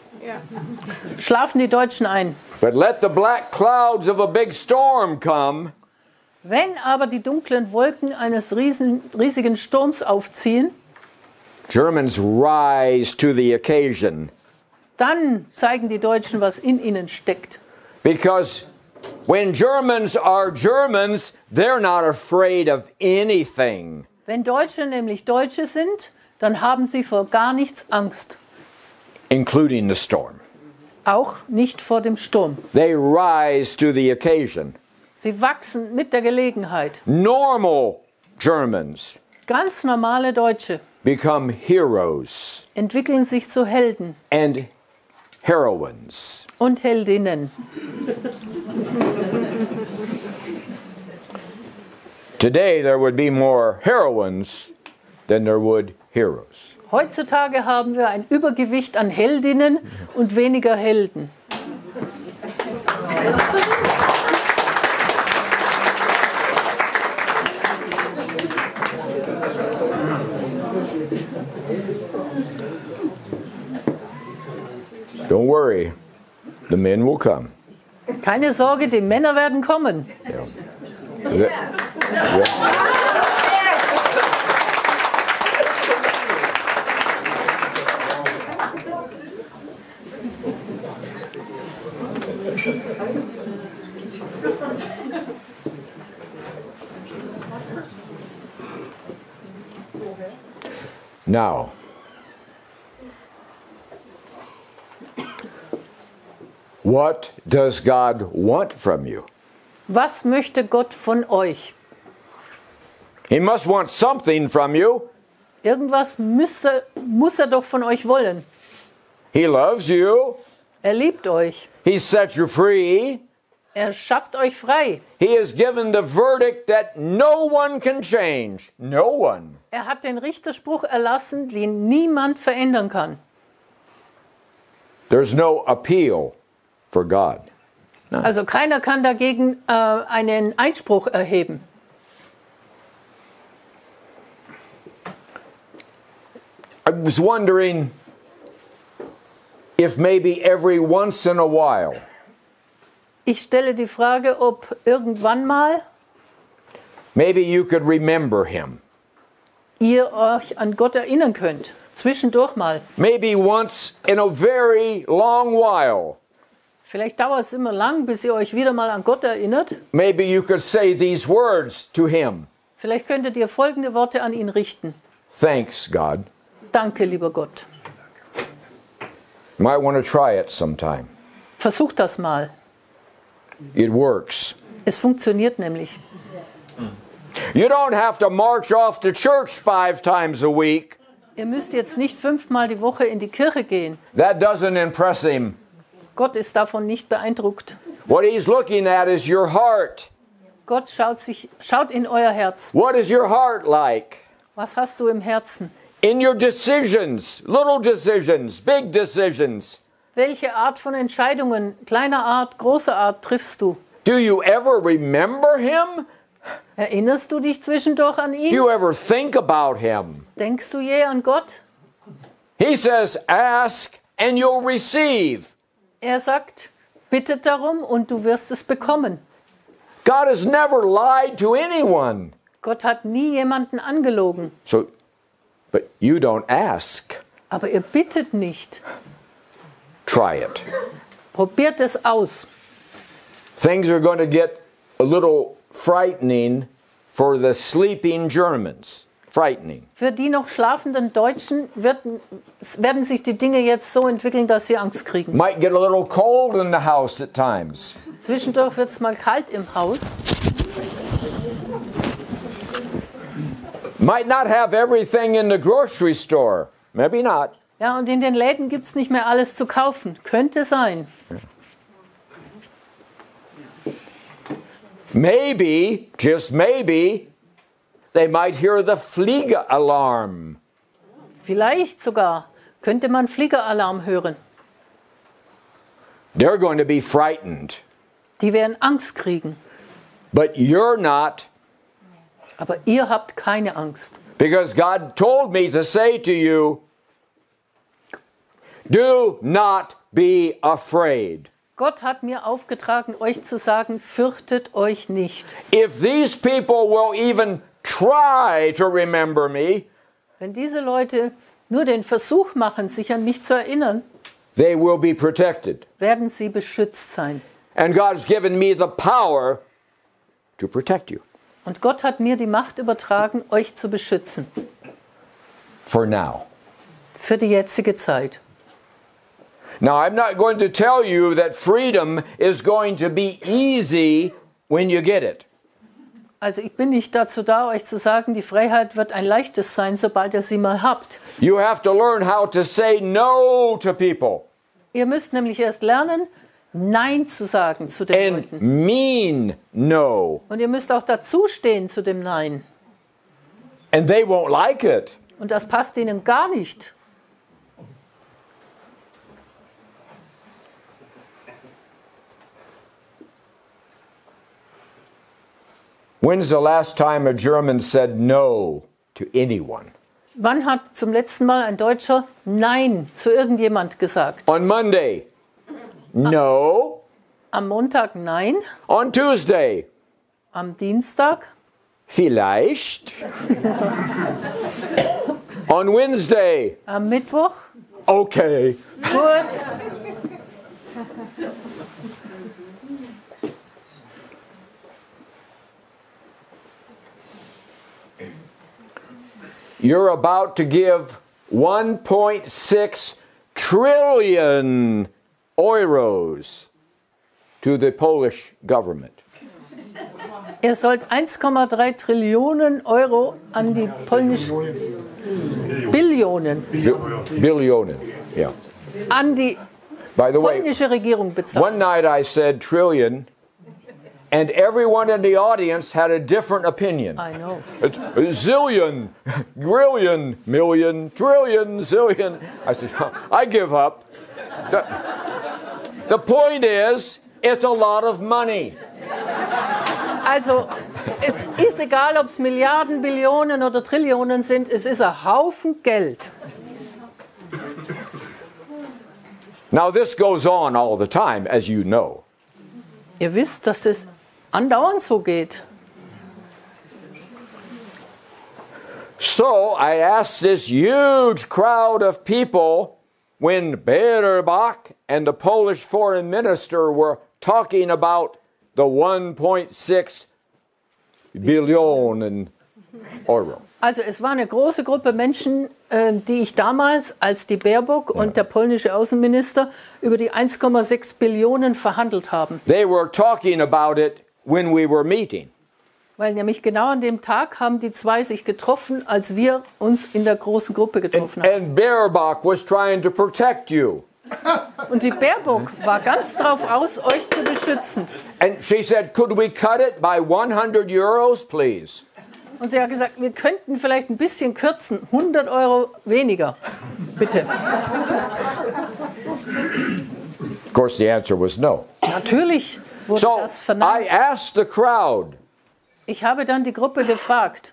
schlafen die Deutschen ein. But let the black clouds of a big storm come, Wenn aber die dunklen Wolken eines riesigen Sturms aufziehen, Germans rise to the occasion. dann zeigen die Deutschen, was in ihnen steckt. Because when Germans are Germans, they're not afraid of anything. Wenn Deutsche nämlich Deutsche sind, dann haben sie vor gar nichts Angst. Including the storm. Auch nicht vor dem Sturm. They rise to the occasion. Sie wachsen mit der Gelegenheit. Normal Germans Ganz normale Deutsche become heroes entwickeln sich zu Helden and heroines. und Heldinnen. Today there would be more heroines than there would heroes. Heutzutage haben wir ein Übergewicht an Heldinnen und weniger Helden. Don't worry, the men will come. Keine Sorge, die Männer werden kommen. Now, what does God want from you? Was möchte Gott von euch? He must want something from you. Irgendwas muss er doch von euch wollen. He loves you. Er liebt euch. He set you free. Er schafft euch frei. He has given the verdict that no one can change. No one. Er hat den Richterspruch erlassen, den niemand verändern kann. There's no appeal for God. No. Also keiner kann dagegen einen Einspruch erheben. I was wondering if maybe every once in a while Ich stelle die Frage, ob irgendwann mal maybe you could remember him. ihr euch an Gott erinnern könnt. Zwischendurch mal. Maybe once in a very long while. Vielleicht dauert es immer lang, bis ihr euch wieder mal an Gott erinnert. Maybe you could say these words to him. Vielleicht könntet ihr folgende Worte an ihn richten. Thanks, God. Danke, lieber Gott. Might want to try it sometime. Versucht das mal. It works. Es funktioniert nämlich. You don't have to march off to church 5 times a week. Ihr müsst jetzt nicht 5-mal die Woche in die Kirche gehen. That doesn't impress him. Gott ist davon nicht beeindruckt. What he's looking at is your heart. Gott schaut in euer Herz. What is your heart like? Was hast du im Herzen? In your decisions, little decisions, big decisions. Welche Art von Entscheidungen, kleiner Art, großer Art, triffst du? Do you ever remember him? Erinnerst du dich zwischendurch an Do ihn? you ever think about him? Denkst du je an Gott? He says, ask and you'll receive. Er sagt, bittet darum und du wirst es bekommen. God has never lied to anyone. Gott hat nie jemanden angelogen. So, but you don't ask. Aber ihr bittet nicht. Try it. Probiert es aus. Things are going to get a little frightening for the sleeping Germans. Frightening. Für die noch schlafenden Deutschen werden sich die Dinge jetzt so entwickeln, dass sie Angst kriegen. Might get a little cold in the house at times. Zwischendurch wird es mal kalt im Haus. Might not have everything in the grocery store. Maybe not. Ja, und in den Läden gibt es nicht mehr alles zu kaufen. Könnte sein. Maybe, just maybe, they might hear the Fliegeralarm. Vielleicht sogar könnte man Fliegeralarm hören. They're going to be frightened. Die werden Angst kriegen. But you're not, Aber ihr habt keine Angst. because God told me to say to you, do not be afraid. Gott hat mir aufgetragen, euch zu sagen, fürchtet euch nicht. If these people will even try to remember me, Wenn diese Leute nur den Versuch machen, sich an mich zu erinnern, they will be protected. werden sie beschützt sein. And God's given me the power to protect you. Und Gott hat mir die Macht übertragen, euch zu beschützen. For now. Für die jetzige Zeit. Now, I'm not going to tell you that freedom is going to be easy when you get it. Also ich bin nicht dazu da, euch zu sagen, die Freiheit wird ein leichtes sein, sobald ihr sie mal habt. You have to learn how to say no to people. Ihr müsst nämlich erst lernen, Nein zu sagen zu den And Leuten. mean no. Und ihr müsst auch dazu stehen zu dem Nein. And they won't like it. Und das passt ihnen gar nicht. When's the last time a German said no to anyone? Wann hat zum letzten Mal ein Deutscher Nein zu irgendjemand gesagt? On Monday, no. Am Montag Nein, On Tuesday, am Dienstag, vielleicht. On Wednesday, am Mittwoch, okay. gut. You're about to give 1.6 trillion euros to the Polish government. Ihr sollt 1,3 Trillionen Euro an die polnische Billionen Billionen, yeah. an die By the way, polnische Regierung bezahlen. one night I said trillion, and everyone in the audience had a different opinion. I know. It's zillion, grillion, million, trillion, zillion. I said, I give up. The point is, it's a lot of money. Also, es ist egal, ob es Milliarden, Billionen oder Trillionen sind, es ist ein Haufen Geld. Now this goes on all the time, as you know. Ihr wisst, dass das andauernd so geht. So I asked this huge crowd of people when Baerbock and the Polish foreign minister were talking about the 1.6 billion euro. Also es war eine große Gruppe Menschen, die ich damals, als die Baerbock und der polnische Außenminister über die 1,6 Billionen verhandelt haben. They were talking about it when we were meeting. Weil nämlich genau an dem Tag haben die zwei sich getroffen, als wir uns in der großen Gruppe getroffen haben. And Baerbock was trying to protect you. Und die Baerbock war ganz drauf aus, euch zu beschützen. And she said, could we cut it by 100 euros, please? Und sie hat gesagt, wir könnten vielleicht ein bisschen kürzen, 100 Euro weniger, bitte. Of course, the answer was no. Natürlich wurde So das I verneint. asked the crowd, Ich habe dann die Gruppe gefragt,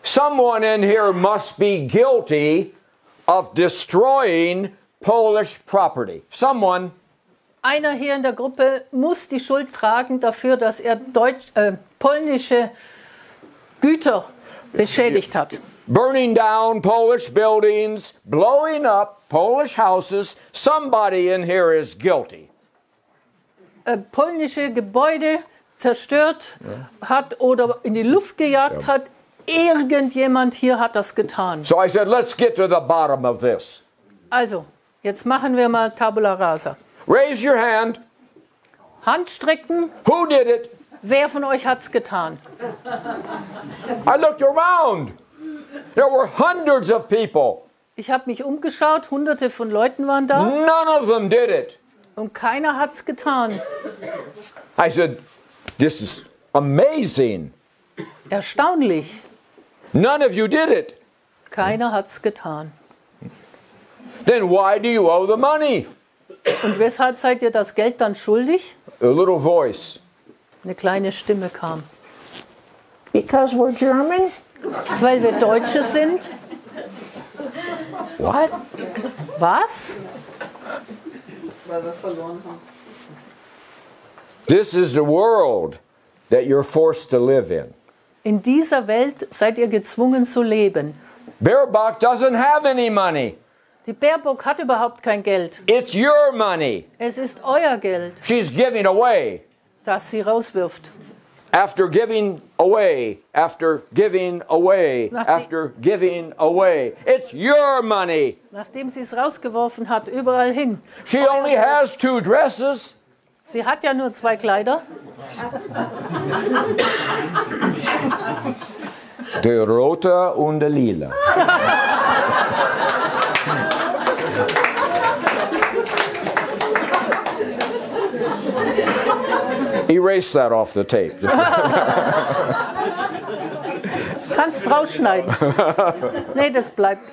someone in here must be guilty of destroying Polish property. Someone. einer hier in der Gruppe muss die Schuld tragen dafür, dass er polnische Güter beschädigt hat. Burning down Polish buildings, blowing up Polish houses. Somebody in here is guilty. Polnische Gebäude zerstört hat oder in die Luft gejagt hat. Irgendjemand hier hat das getan. So I said, let's get to the bottom of this. Also, jetzt machen wir mal Tabula Rasa. Raise your hand. Hand strecken. Who did it? Wer von euch hat's getan? I looked around. There were hundreds of people. Ich habe mich umgeschaut, hunderte von Leuten waren da None of them did it. und keiner hat's getan. I said, this is amazing. Erstaunlich. None of you did it. Keiner hat's getan. Then why do you owe the money? Und weshalb seid ihr das Geld dann schuldig? A little voice. Eine kleine Stimme kam. Because we're German? Weil wir Deutsche sind? What? Was? Weil wir verloren haben. This is the world that you're forced to live in. In dieser Welt seid ihr gezwungen zu leben. Baerbock doesn't have any money. Die Baerbock hat überhaupt kein Geld. It's your money. Es ist euer Geld, She's giving away. das sie rauswirft. After giving away, after giving away, after giving away. It's your money. Nachdem sie es rausgeworfen hat, überall hin. She only has 2 dresses. Sie hat ja nur 2 Kleider. Der rote und der lila. Erase that off the tape. Kannst rausschneiden. Nee, das bleibt.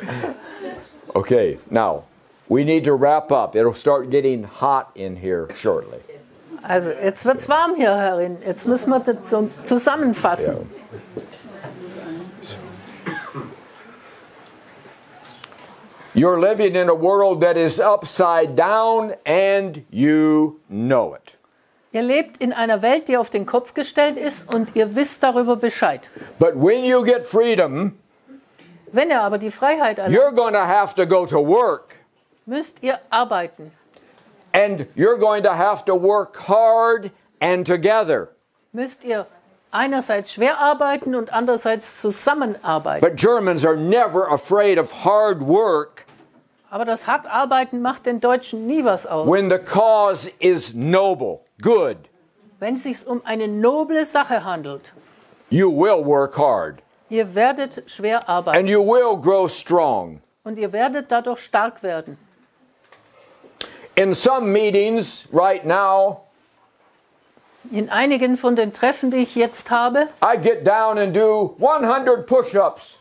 Okay, now we need to wrap up. It'll start getting hot in here shortly. Also, jetzt wird's warm hier herin. Jetzt müssen wir das zusammenfassen. Yeah. You're living in a world that is upside down and you know it. Ihr lebt in einer Welt, die auf den Kopf gestellt ist und ihr wisst darüber Bescheid. But when you get freedom, Wenn ihr aber die Freiheit erlangt, you're going to have to go to work. müsst ihr arbeiten. And you're going to have to work hard and together. Müsst ihr einerseits schwer arbeiten und andererseits zusammenarbeiten. But Germans are never afraid of hard work Aber das Hartarbeiten macht den Deutschen nie was aus. when the cause is noble, good. Wenn es sich um eine noble Sache handelt, You will work hard ihr werdet schwer arbeiten and you will grow strong. und ihr werdet dadurch stark werden. In some meetings right now, In einigen von den Treffen, die ich jetzt habe, I get down and do 100 push-ups.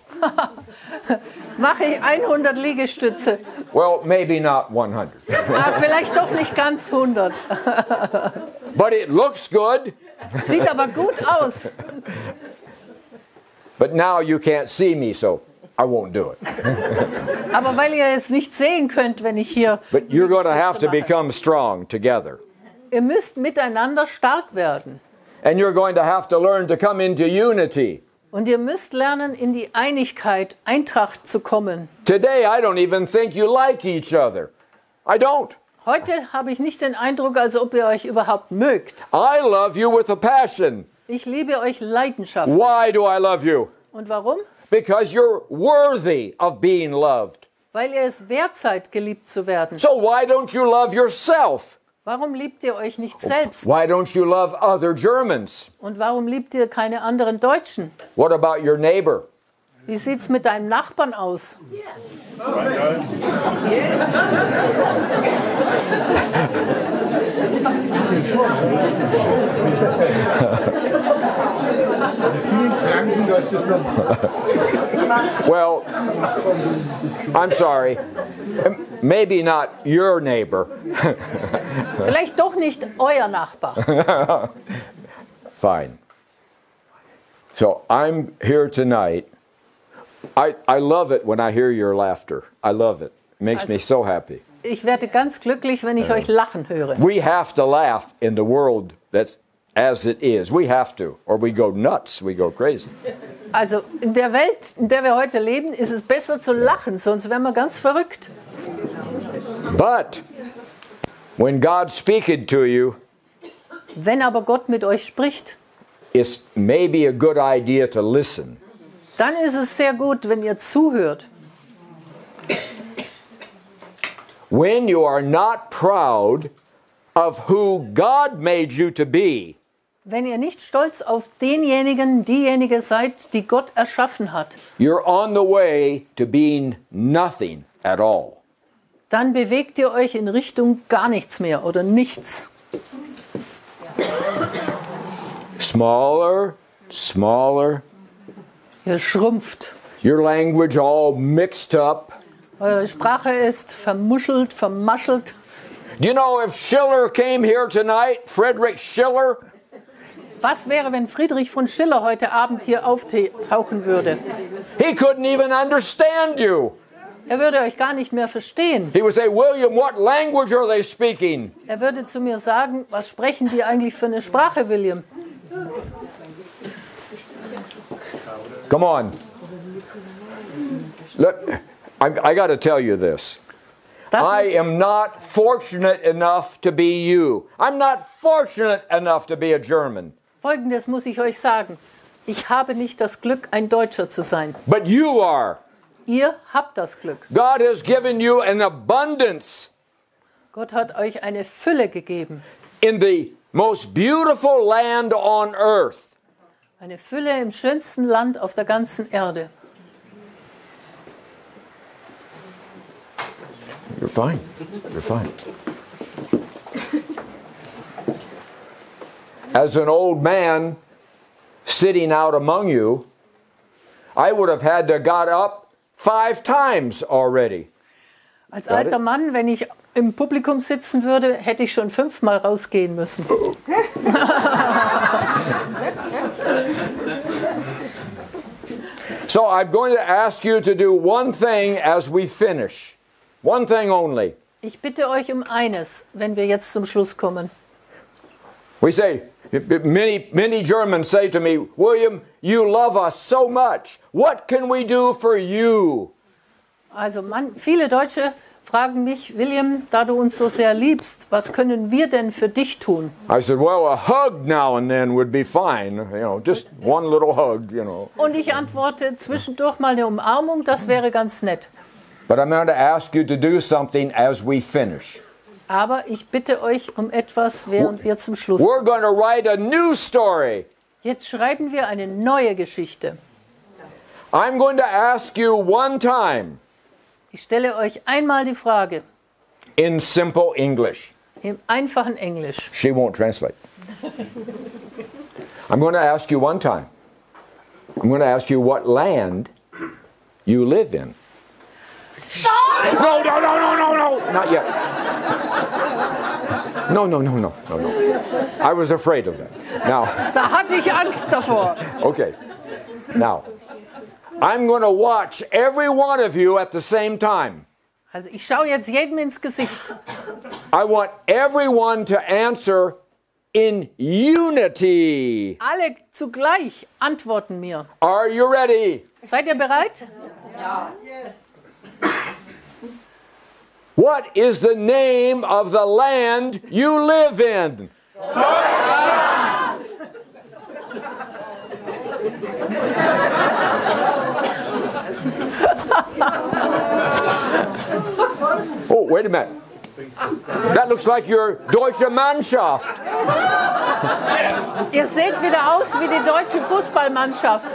mache ich 100 Liegestütze. Well, maybe not 100. Vielleicht doch nicht ganz 100. But it looks good. Sieht aber gut aus. But now you can't see me, so I won't do it. Aber weil ihr es nicht sehen könnt, wenn ich hier... But you're going to have to mache. become strong together. Ihr müsst miteinander stark werden. And you're going to have to learn to come into unity. Und ihr müsst lernen, in die Einigkeit, Eintracht zu kommen. Today, I don't even think you like each other. I don't. Heute habe ich nicht den Eindruck, als ob ihr euch überhaupt mögt. I love you with a passion. Ich liebe euch leidenschaftlich. Why do I love you? Und warum? Because you're worthy of being loved. Weil ihr es wert seid, geliebt zu werden. So why don't you love yourself? Warum liebt ihr euch nicht selbst? Why don't you love other Germans? Und warum liebt ihr keine anderen Deutschen? What about your neighbor? Wie sieht's mit deinem Nachbarn aus? Well, I'm sorry. Maybe not your neighbor. Vielleicht doch nicht euer Nachbar. Fine. So I'm here tonight. I love it when I hear your laughter. I love it. It makes me so happy. Ich werde ganz glücklich, wenn ich euch lachen höre. We have to laugh in the world that's as it is. We have to, or we go nuts, we go crazy. Also in der Welt, in der wir heute leben, ist es besser zu lachen, sonst wären wir ganz verrückt. But when God's speaking to you, Wenn aber Gott mit euch spricht, it's maybe a good idea to listen. dann ist es sehr gut, wenn ihr zuhört. When you are not proud of who God made you to be, Wenn ihr nicht stolz auf denjenigen, diejenige seid, die Gott erschaffen hat, you're on the way to being nothing at all. dann bewegt ihr euch in Richtung gar nichts mehr oder nichts. Smaller, smaller, Ihr schrumpft. your language all mixed up. Eure Sprache ist vermuschelt, vermaschelt. Do you know if Schiller came here tonight, Friedrich Schiller, Was wäre, wenn Friedrich von Schiller heute Abend hier auftauchen würde? he couldn't even understand you. Er würde euch gar nicht mehr verstehen. He would say, William, what language are they speaking? Er würde zu mir sagen, was sprechen die eigentlich für eine Sprache, William? Come on. Look, I got to tell you this. I am not fortunate enough to be you. I'm not fortunate enough to be a German. Folgendes muss ich euch sagen. Ich habe nicht das Glück, ein Deutscher zu sein. But you are. Ihr habt das Glück. God has given you an abundance Gott hat euch eine Fülle gegeben. in the most beautiful land on earth. Eine Fülle im schönsten Land auf der ganzen Erde. You're fine. You're fine. As an old man sitting out among you, I would have had to got up 5 times already. Als alter Mann, wenn ich im Publikum sitzen würde, hätte ich schon 5-mal rausgehen müssen. So I'm going to ask you to do one thing as we finish. One thing only. Ich bitte euch um eines, wenn wir jetzt zum Schluss kommen. We say, many Germans say to me, William, you love us so much. What can we do for you? Also viele Deutsche fragen mich, William, da du uns so sehr liebst, was können wir denn für dich tun? I said, well, a hug now and then would be fine. You know, just one little hug, you know. Und ich antworte, zwischendurch mal eine Umarmung, das wäre ganz nett. But I'm going to ask you to do something as we finish. Aber ich bitte euch um etwas, während wir zum Schluss We're going to write a new story. Jetzt schreiben wir eine neue Geschichte. I'm going to ask you one time. Ich stelle euch einmal die Frage. In simple English. Im einfachen Englisch. She won't translate. I'm going to ask you one time. I'm going to ask you what land you live in. No, not yet. No. I was afraid of that. Now. Da hatte ich Angst davor. Okay. Now, I'm going to watch every one of you at the same time. Also ich schaue jetzt jedem ins Gesicht. I want everyone to answer in unity. Alle zugleich antworten mir. Are you ready? Seid ihr bereit? Ja. Yes. What is the name of the land you live in? Oh, wait a minute. That looks like your deutsche Mannschaft. Ihr seht wieder aus wie die deutsche Fußballmannschaft.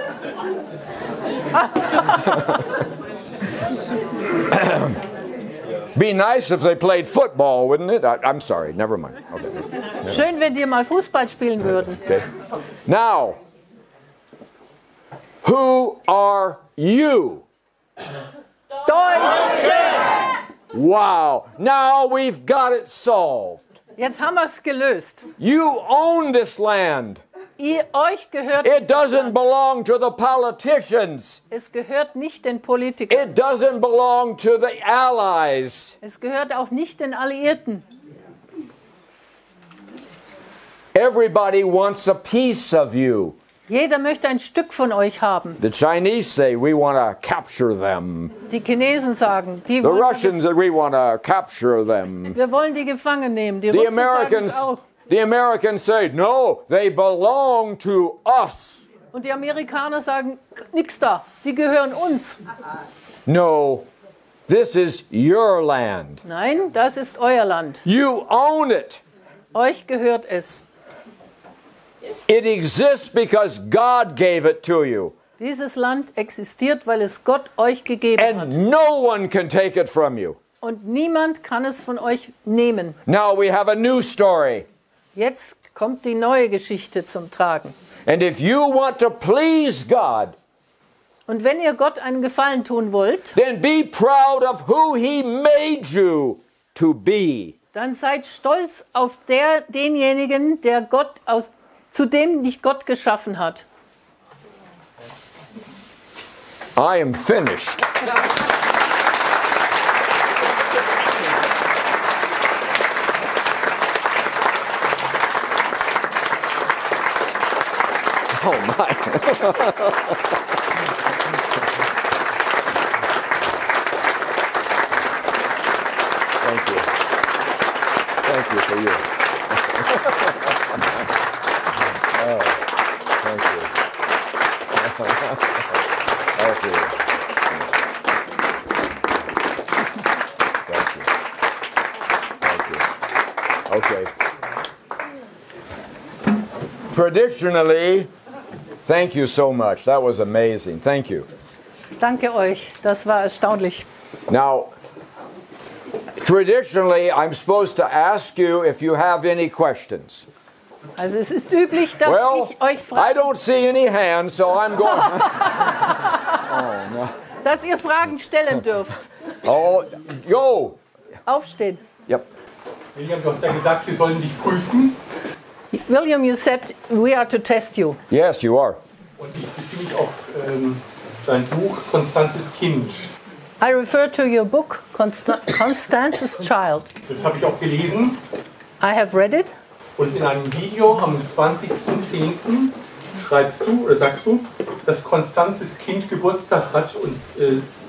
Be nice if they played football, wouldn't it? I'm sorry, never mind. Okay. Schön, wenn die mal Fußball spielen würden. Okay. Now, who are you? Deutsche! Wow, now we've got it solved. Jetzt haben wir es gelöst. You own this land. Euch gehört It doesn't belong to the politicians. Es gehört nicht den Politikern. It doesn't belong to the allies. Es gehört auch nicht den Alliierten. Everybody wants a piece of you. Jeder möchte ein Stück von euch haben. The Chinese say we want to capture them. Die Chinesen sagen, The Russians we want to capture them. wir wollen die gefangen nehmen. Die The Russen sagen es auch. The Americans say no, they belong to us. Und die Amerikaner sagen, nix da, die gehören uns. No, this is your land. Nein, das ist euer Land. You own it. Euch gehört es. It exists because God gave it to you. Dieses Land existiert, weil es Gott euch gegeben hat. And no one can take it from you. Und niemand kann es von euch nehmen. Now we have a new story. Jetzt kommt die neue Geschichte zum Tragen. And if you want to please God, Und wenn ihr Gott einen Gefallen tun wollt, then be proud of who He made you to be. dann seid stolz auf denjenigen, zu dem dich Gott geschaffen hat. I am finished. Oh my. Thank you. Thank you for you. Oh, thank you. Thank you. Thank you. Thank you. Okay. Traditionally, thank you so much. That was amazing. Thank you. Danke euch, das war erstaunlich. Now, traditionally, I'm supposed to ask you if you have any questions. Also es ist üblich, dass Well, ich euch I frage, don't see any hands, so I'm going. dass ihr Fragen stellen dürft. Oh, yo. Aufstehen. Yep. William, du hast ja gesagt, wir sollen dich prüfen. William, you said we are to test you. Yes, you are. Und ich beziehe mich auf dein Buch Konstanzes Kind. I refer to your book, Constance's Child. Das habe ich auch gelesen. I have read it. Und in einem Video am 20.10. schreibst du oder sagst du, dass Konstanzes Kind Geburtstag hat und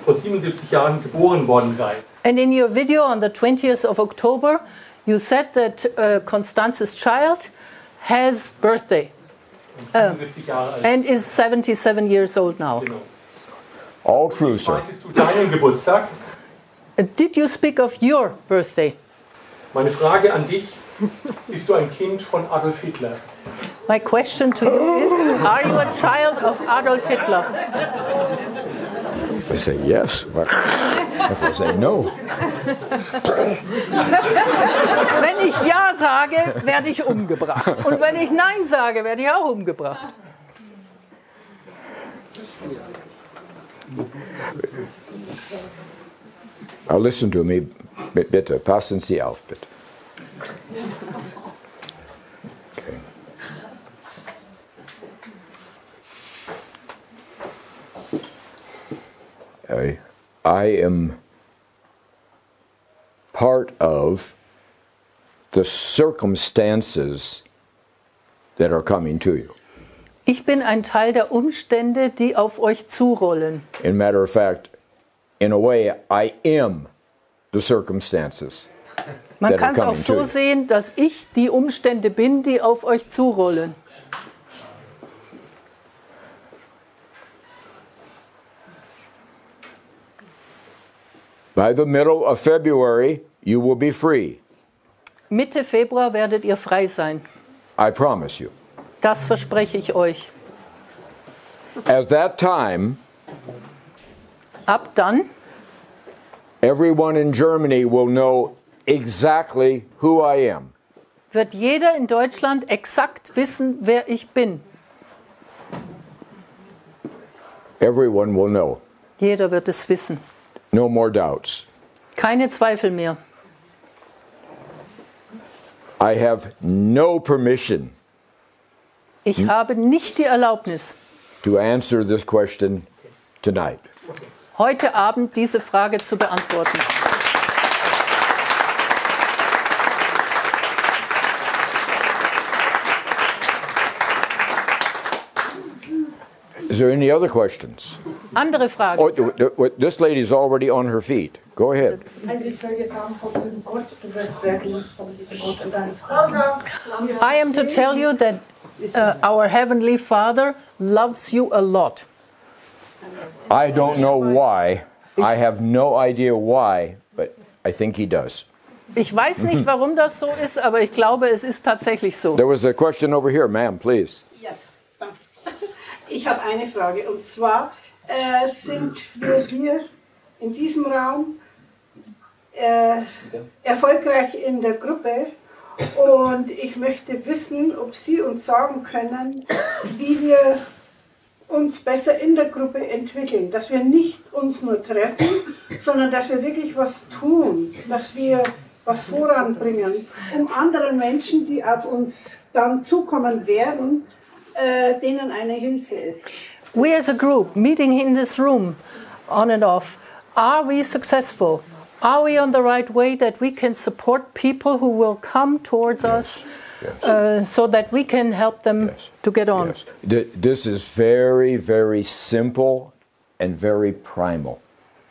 vor 77 Jahren geboren worden sei. And in your video on the 20th of October, you said that Constance's child has birthday 77 Jahre alt. and is 77 years old now. Genau. All true, sir. Meintest du deinen Geburtstag? Did you speak of your birthday? Meine Frage an dich, bist du ein Kind von Adolf Hitler? My question to you is, are you a child of Adolf Hitler? If I say yes, well, if I say no. Wenn ich Ja sage, werde ich umgebracht. Und wenn ich Nein sage, werde ich auch umgebracht. Now listen to me, bitte. Passen Sie auf, bitte. Okay. I am part of the circumstances that are coming to you. Ich bin ein Teil der Umstände, die auf euch zurollen. In matter of fact, in a way, I am the circumstances. Man that are kann es auch coming to so you. sehen, dass ich die Umstände bin, die auf euch zurollen. By the middle of February, you will be free. Mitte Februar werdet ihr frei sein. I promise you. Das verspreche ich euch. At that time, Ab dann everyone in Germany will know exactly who I am. wird jeder in Deutschland exakt wissen, wer ich bin. Everyone will know. Jeder wird es wissen. No more doubts. Keine Zweifel mehr. I have no permission Ich habe nicht die Erlaubnis, to answer this question tonight. heute Abend diese Frage zu beantworten. Is there any other questions? Andere Frage. Oh, this lady's already on her feet. Go ahead. Also ich soll dir sagen von diesem Gott, du wirst sehr geliebt von diesem Gott und deine Frage. I am to tell you that our Heavenly Father loves you a lot. I don't know why. I have no idea why, but I think he does. Ich weiß nicht, warum das so ist, aber ich glaube, es ist tatsächlich so. There was a question over here, ma'am, please. Yes, danke. Ich habe eine Frage und zwar sind wir hier in diesem Raum erfolgreich in der Gruppe und ich möchte wissen, ob Sie uns sagen können, wie wir uns besser in der Gruppe entwickeln, dass wir nicht uns nur treffen, sondern dass wir wirklich was tun, dass wir was voranbringen, um anderen Menschen, die auf uns dann zukommen werden, denen eine Hilfe ist. We as a group, meeting in this room, on and off, are we successful? Are we on the right way that we can support people who will come towards us so that we can help them to get on? Yes. This is very, very simple and very primal.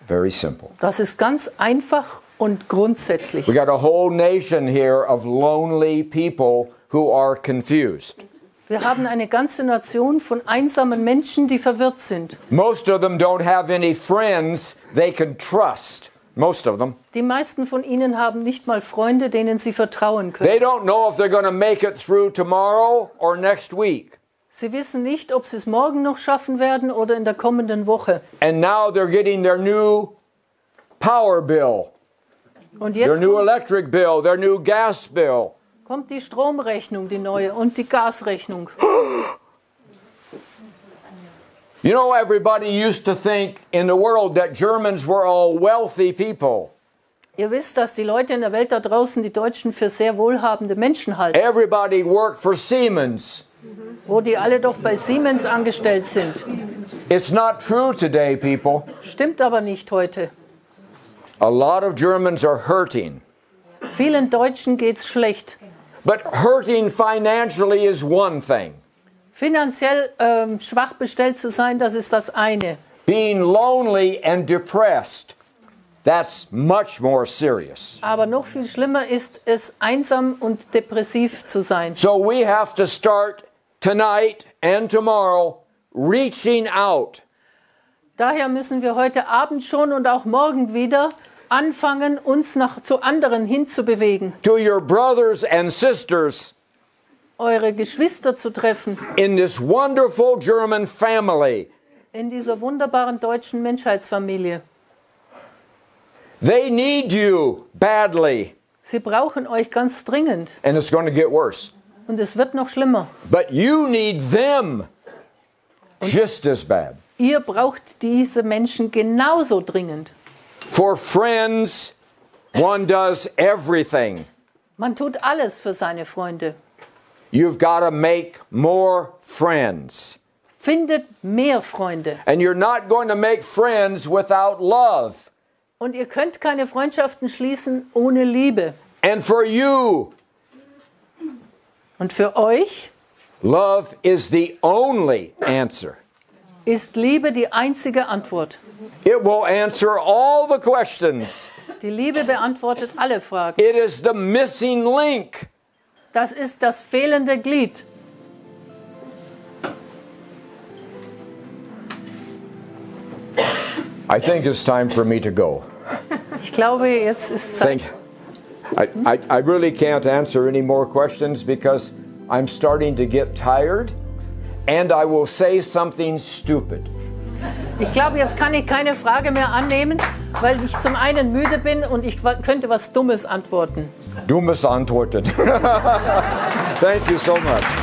Very simple. Das ist ganz einfach und grundsätzlich. We got a whole nation here of lonely people who are confused. Wir haben eine ganze Nation von einsamen Menschen, die verwirrt sind. Most of them don't have any friends they can trust most of them. Die meisten von ihnen haben nicht mal Freunde, denen sie vertrauen können. They don't know if they're going to make it through tomorrow or next week. Sie wissen nicht, ob sie es morgen noch schaffen werden oder in der kommenden Woche. And now they're getting their new power bill, Und their jetzt new electric bill, their new gas bill. kommt die Stromrechnung, die neue, und die Gasrechnung. You know, everybody used to think in the world that Germans were all wealthy people. Ihr wisst, dass die Leute in der Welt da draußen die Deutschen für sehr wohlhabende Menschen halten, Everybody worked for Siemens. wo die alle doch bei Siemens angestellt sind. It's not true today, people. Stimmt aber nicht heute. A lot of Germans are hurting. Vielen Deutschen geht's schlecht. But hurting financially is one thing. Finanziell schwach bestellt zu sein, das ist das eine. Being lonely and depressed, that's much more serious. Aber noch viel schlimmer ist es, einsam und depressiv zu sein. So we have to start tonight and tomorrow reaching out. Daher müssen wir heute Abend schon und auch morgen wieder anfangen, uns zu anderen hinzubewegen. To your brothers and sisters Eure Geschwister zu treffen in this wonderful German family. in dieser wunderbaren deutschen Menschheitsfamilie. They need you badly, Sie brauchen euch ganz dringend and it's going to get worse. und es wird noch schlimmer. But you need them just as bad. Ihr braucht diese Menschen genauso dringend. For friends, one does everything. Man tut alles für seine Freunde. You've got to make more friends. Findet mehr Freunde. And you're not going to make friends without love. Und ihr könnt keine Freundschaften schließen ohne Liebe. And for you, Und für euch love is the only answer. ist Liebe die einzige Antwort. It will answer all the questions. Die Liebe beantwortet alle Fragen. It is the missing link. Das ist das fehlende Glied. I think it's time for me to go. Ich glaube, jetzt ist Zeit. I really can't answer any more questions because I'm starting to get tired and I will say something stupid. Ich glaube, jetzt kann ich keine Frage mehr annehmen, weil ich zum einen müde bin und ich könnte was Dummes antworten. Dummes antworten. Thank you so much.